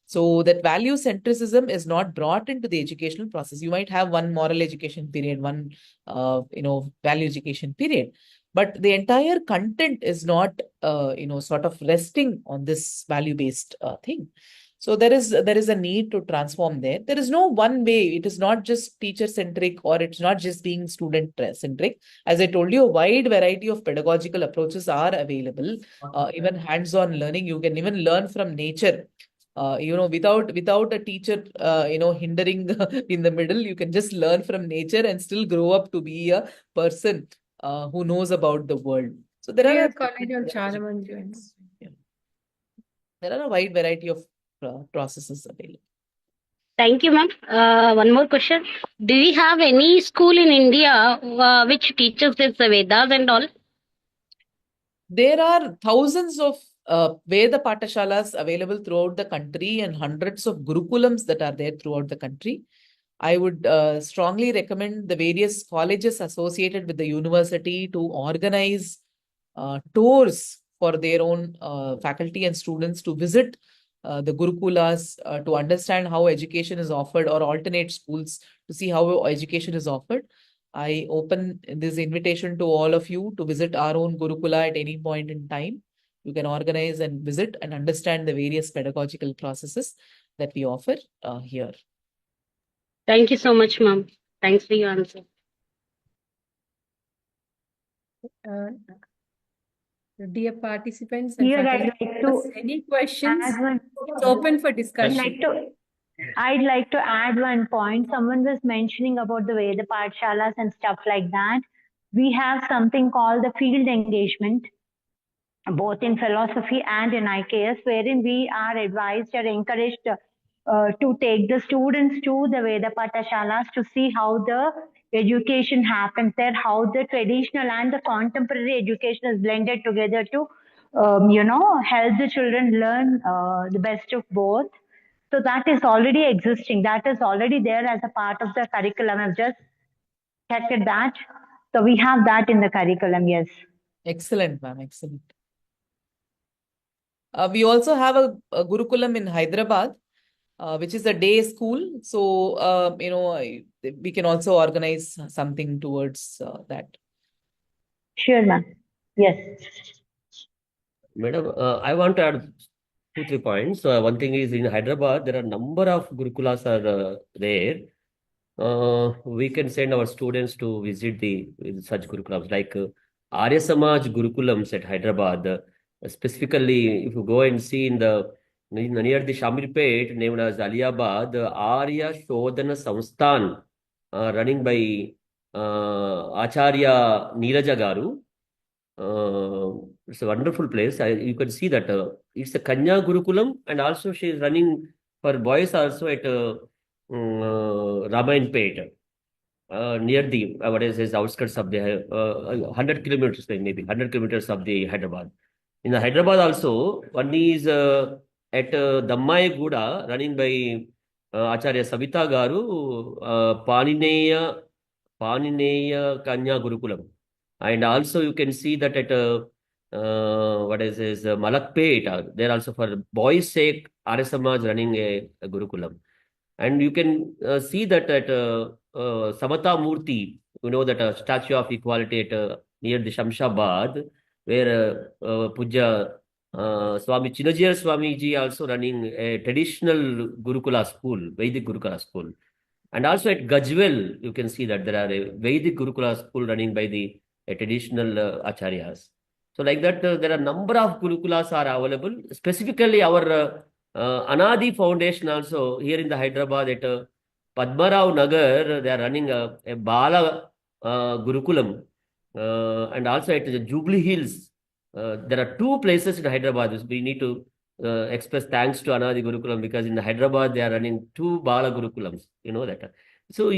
So that value centricism is not brought into the educational process. You might have one moral education period, one, value education period, but the entire content is not, sort of resting on this value-based thing. So there is a need to transform there. There is no one way. It is not just teacher-centric or it's not just being student-centric. As I told you, a wide variety of pedagogical approaches are available. Even hands-on learning, you can even learn from nature. Without a teacher, hindering in the middle, you can just learn from nature and still grow up to be a person who knows about the world. So there are a wide variety of processes available. Thank you, ma'am. One more question. Do we have any school in India which teaches this Vedas and all? There are thousands of Veda Patashalas available throughout the country and hundreds of Gurukulams that are there throughout the country. I would strongly recommend the various colleges associated with the university to organize tours for their own faculty and students to visit the Gurukulas to understand how education is offered, or alternate schools to see how education is offered. I open this invitation to all of you to visit our own Gurukula at any point in time. You can organize and visit and understand the various pedagogical processes that we offer here. Thank you so much, ma'am. Thanks for your answer. Dear participants and Here I'd faculty, like to any questions? add one. It's open for discussion. I'd like to add one point. Someone was mentioning about the Veda Pathshalas and stuff like that. We have something called the field engagement, both in philosophy and in IKS, wherein we are advised or encouraged to take the students to the Veda Pathshalas to see how the education happens there, how the traditional and the contemporary education is blended together to, help the children learn the best of both. So that is already existing. That is already there as a part of the curriculum. I've just checked that. So we have that in the curriculum, yes. Excellent, ma'am. Excellent. We also have a Gurukulam in Hyderabad, which is a day school. So, we can also organize something towards that. Sure, ma'am. Yes. Madam, I want to add 2-3 points. One thing is, in Hyderabad, there are a number of Gurukulas are there. We can send our students to visit such Gurukulams, like Arya Samaj Gurukulams at Hyderabad. Specifically, if you go and see near the Shamirpet, named as Aliabad, Arya Shodhana Samsthan, running by Acharya Neeraja Garu. It's a wonderful place. You can see that it's a Kanya Gurukulam, and also she is running for boys also at Ramayanpet, near the outskirts of the 100 kilometers, maybe 100 kilometers of the Hyderabad. In the Hyderabad also, one is at Dammai Guda, running by Acharya Savita Garu, Panineya Kanya Gurukulam. And also you can see that at what is this, Malakpet, they're also for boys' sake, Arya Samaj running a Gurukulam. And you can see that at Samata Murti, you know, that Statue of Equality at near the Shamshabad, where Puja Swami Chinajir Swamiji also running a traditional Gurukula school, Vedic Gurukula school. And also at Gajwel, you can see that there are a Vedic Gurukula school running by the traditional acharyas. So like that, there are number of Gurukulas are available. Specifically, our Anadi Foundation also here in the Hyderabad at Padmarao Nagar, they are running a Bala Gurukulam. And also at the Jubilee Hills, there are two places in Hyderabad. We need to express thanks to Anadi Gurukulam because in Hyderabad they are running two Bala Gurukulams. You know that. So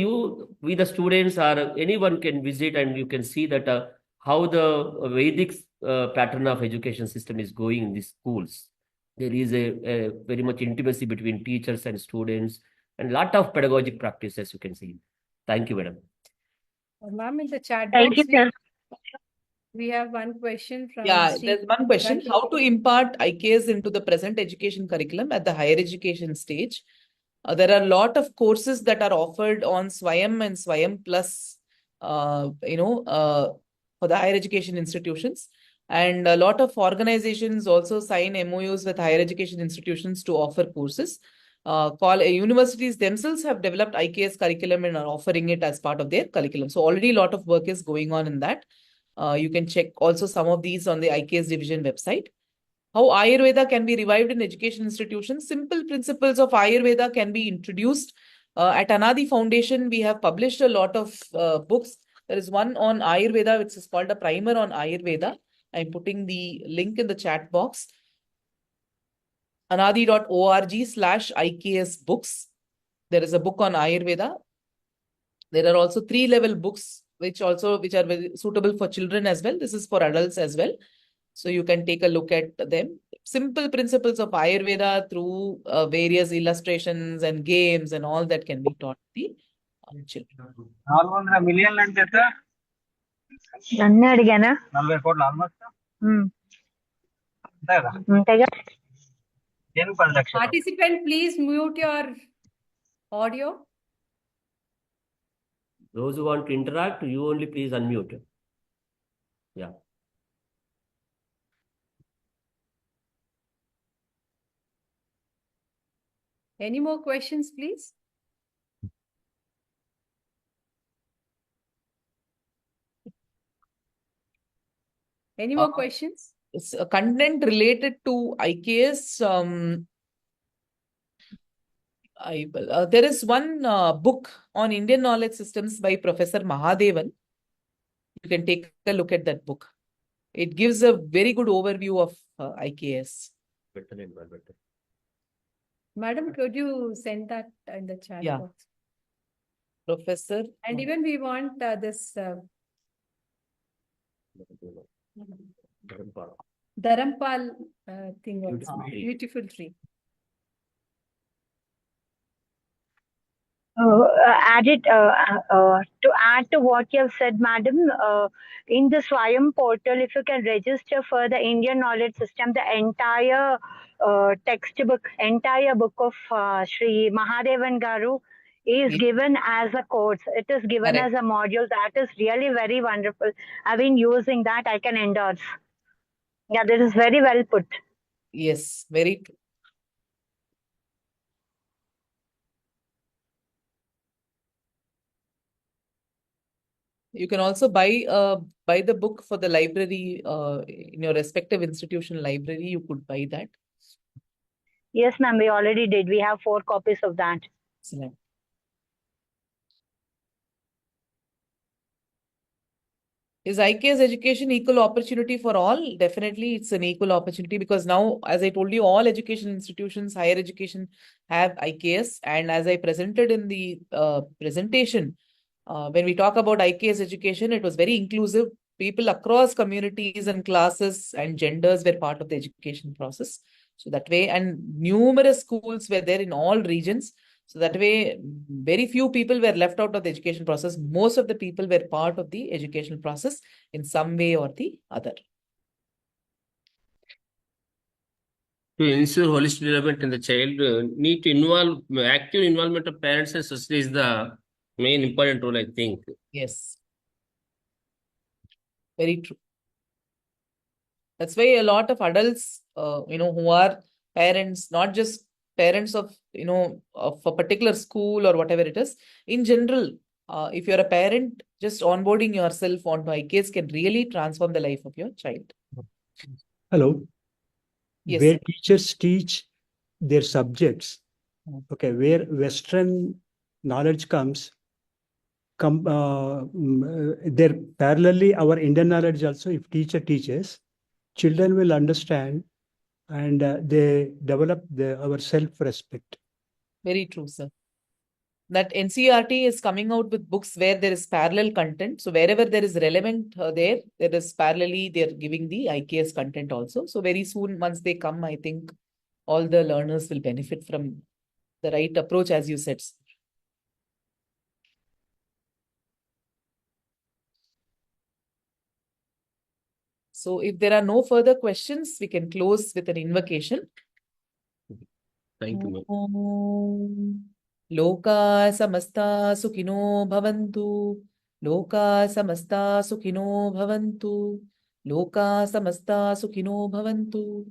we the students or anyone can visit and you can see that how the Vedic pattern of education system is going in these schools. There is a very much intimacy between teachers and students and lot of pedagogic practices you can see. Thank you, madam. Ma'am, in the chat Thank box, you, sir. we have one question from Yeah, Sri. there's one question. How to impart IKS into the present education curriculum at the higher education stage? There are a lot of courses that are offered on Swayam and Swayam Plus, for the higher education institutions. And a lot of organizations also sign MOUs with higher education institutions to offer courses. Universities themselves have developed IKS curriculum and are offering it as part of their curriculum. So already a lot of work is going on in that. You can check also some of these on the IKS division website. How Ayurveda can be revived in education institutions. Simple principles of Ayurveda can be introduced. At Anadi Foundation, we have published a lot of books. There is one on Ayurveda, which is called a primer on Ayurveda. I'm putting the link in the chat box. anadi.org/IKS books. There is a book on Ayurveda. There are also 3-level books, which are very suitable for children as well. This is for adults as well. So you can take a look at them. Simple principles of Ayurveda through various illustrations and games and all that can be taught to the children. 400 million అంటే ఎంత? నన్ను అడిగానా 40 కోట్లు almost అంతే కదా? అంతేగా. దేనికి 10 లక్షలు? Participant, please mute your audio. Those who want to interact, you only please unmute. Yeah. Any more questions, please? Any more questions? It's a content related to IKS. There is one book on Indian knowledge systems by Professor Mahadevan. You can take a look at that book. It gives a very good overview of IKS. Better. Madam, could you send that in the chat Yeah. box? Professor. And even we want this Dharampal thing also. Beautiful tree. To add to what you have said, madam, in the Swayam portal, if you can register for the Indian knowledge system, the entire textbook, entire book of Sri Mahadevan Garu is given as a course. It is given as a module. That is really very wonderful. I've been using that. I can endorse. Yeah, this is very well put. Yes, very true. You can also buy the book for the library in your respective institution library. You could buy that. Yes, ma'am. We already did. We have 4 copies of that. Excellent. Is IKS education equal opportunity for all? Definitely, it's an equal opportunity because now, as I told you, all education institutions, higher education have IKS. And as I presented in the presentation, when we talk about IKS education, it was very inclusive. People across communities and classes and genders were part of the education process. So that way, and numerous schools were there in all regions. So that way, very few people were left out of the education process. Most of the people were part of the educational process in some way or the other. To ensure holistic development in the child, need to involve active involvement of parents and society is the main important role, I think. Yes. Very true. That's why a lot of adults, who are parents, not just parents of, of a particular school or whatever it is, in general, if you're a parent, just onboarding yourself onto IKS can really transform the life of your child. Hello. Yes, Where sir. teachers teach their subjects, okay, where Western knowledge comes, there parallelly our Indian knowledge also, if teacher teaches, children will understand and they develop our self-respect. Very true, sir. That NCERT is coming out with books where there is parallel content. So wherever there is relevant there is parallelly they're giving the IKS content also. So very soon, once they come, I think all the learners will benefit from the right approach, as you said. So if there are no further questions, we can close with an invocation. Thank you, ma'am. Om Loka samasta sukhino bhavantu. Loka samasta sukhino bhavantu. Loka samasta sukhino bhavantu.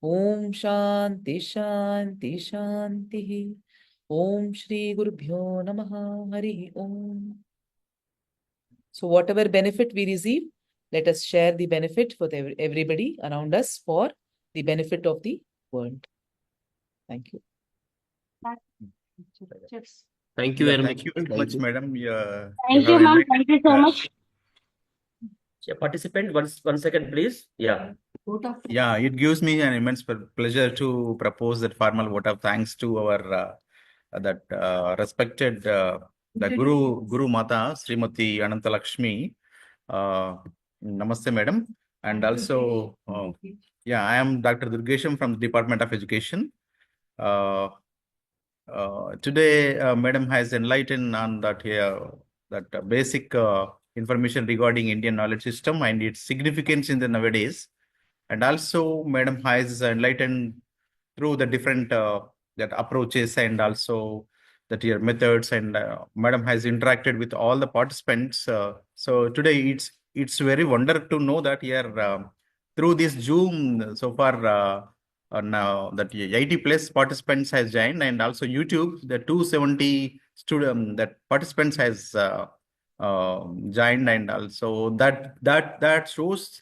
Om Shanti Shanti Shanti. Om Shri Gurubhyo Namaha Hari Om. So whatever benefit we receive, let us share the benefit for everybody around us for the benefit of the world. Thank you. Thank you very much. Thank you very much, madam. Thank you, ma'am. Thank you so much. Yeah, participant, one second, please. Yeah. Yeah, it gives me an immense pleasure to propose that formal vote of thanks to our respected the Guru Mata Srimati Anantalakshmi. Namaste, madam. And also, I am Dr. Durgesham from the Department of Education. Today, madam has enlightened on that basic information regarding Indian knowledge system and its significance in the nowadays. And also, madam has enlightened through the different that approaches and also that your methods, and madam has interacted with all the participants. So today it's very wonder to know that here through this Zoom so far now that 80 plus participants has joined, and also YouTube the 270 student that participants has joined, and also that shows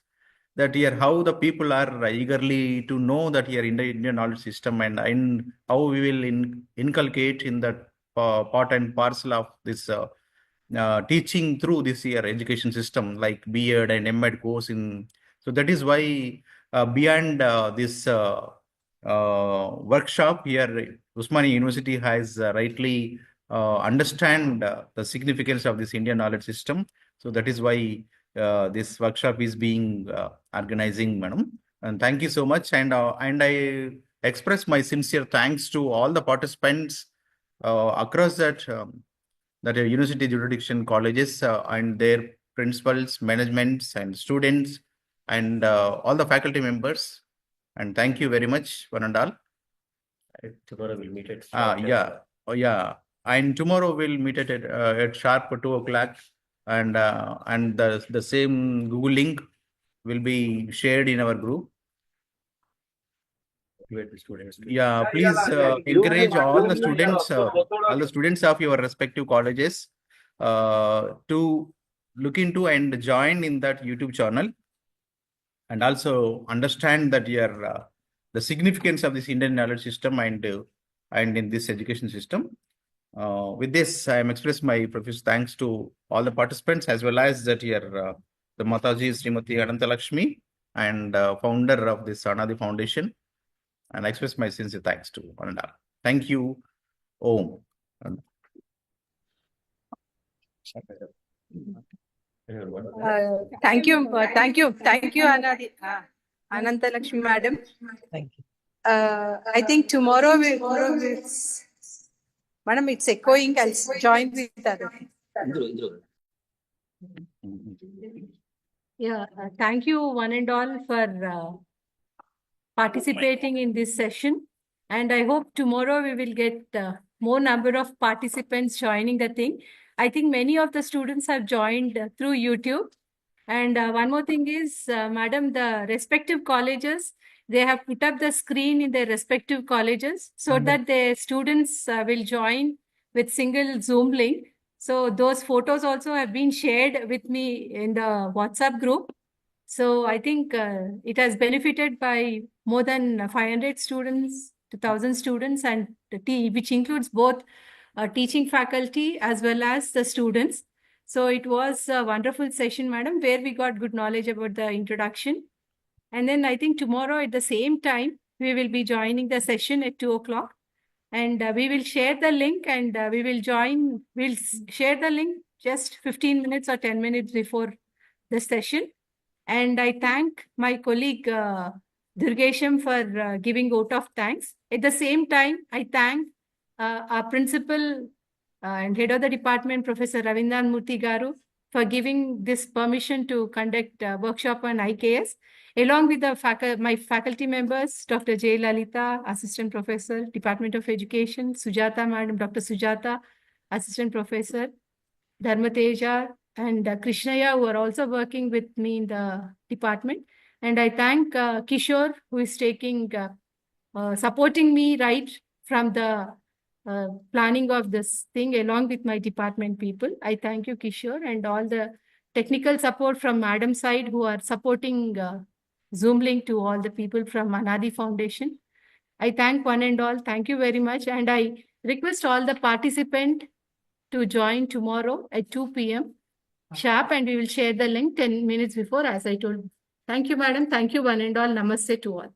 that here how the people are eagerly to know that here in the Indian knowledge system, and how we will inculcate in that part and parcel of this teaching through this year education system like B.Ed and M.Ed course in. So that is why beyond this workshop here, Osmania University has rightly understand the significance of this Indian knowledge system. So that is why this workshop is being organizing, madam. And thank you so much. And I express my sincere thanks to all the participants across that university jurisdiction colleges and their principals, managements, and students, and all the faculty members. And thank you very much, one and all. Tomorrow we'll meet at and tomorrow we'll meet at sharp 2 o'clock, and the same Google link will be shared in our group. Yeah, please encourage all the students of your respective colleges to look into and join in that YouTube channel, and also understand that the significance of this Indian knowledge system and in this education system. With this, I am expressing my profuse thanks to all the participants, as well as that here the Mataji Srimati Anantalakshmi and founder of this Anadi Foundation, and I express my sincere thanks to one and all. Thank you. Om. Thank you, Anantalakshmi madam. Thank you. I think tomorrow Madam, it's echoing. I'll join with other. Yeah, thank you one and all for participating in this session. And I hope tomorrow we will get more number of participants joining the thing. I think many of the students have joined through YouTube. And one more thing is, madam, the respective colleges, they have put up the screen in their respective colleges so that the students will join with single Zoom link. So those photos also have been shared with me in the WhatsApp group. So I think it has benefited by more than 500 students to 1,000 students, and which includes both teaching faculty as well as the students. So it was a wonderful session, madam, where we got good knowledge about the introduction. And then I think tomorrow at the same time, we will be joining the session at 2 o'clock. And we will share the link and we will join. We'll share the link just 15 minutes or 10 minutes before the session. And I thank my colleague Durgesham for giving vote of thanks. At the same time, I thank our principal and head of the department, Professor Ravindran Murthy Garu, for giving this permission to conduct a workshop on IKS, along with the my faculty members, Dr. J. Lalita, Assistant Professor, Department of Education, Sujata Madam, Dr. Sujata, Assistant Professor, Dharmateja, and Krishnaya, who are also working with me in the department. And I thank Kishore, who is taking, supporting me right from the planning of this thing along with my department people. I thank you, Kishore, and all the technical support from Madam side who are supporting Zoom link to all the people from Anadi Foundation. I thank one and all. Thank you very much. And I request all the participants to join tomorrow at 2 p.m. sharp, and we will share the link 10 minutes before, as I told. Thank you, madam. Thank you, one and all. Namaste to all.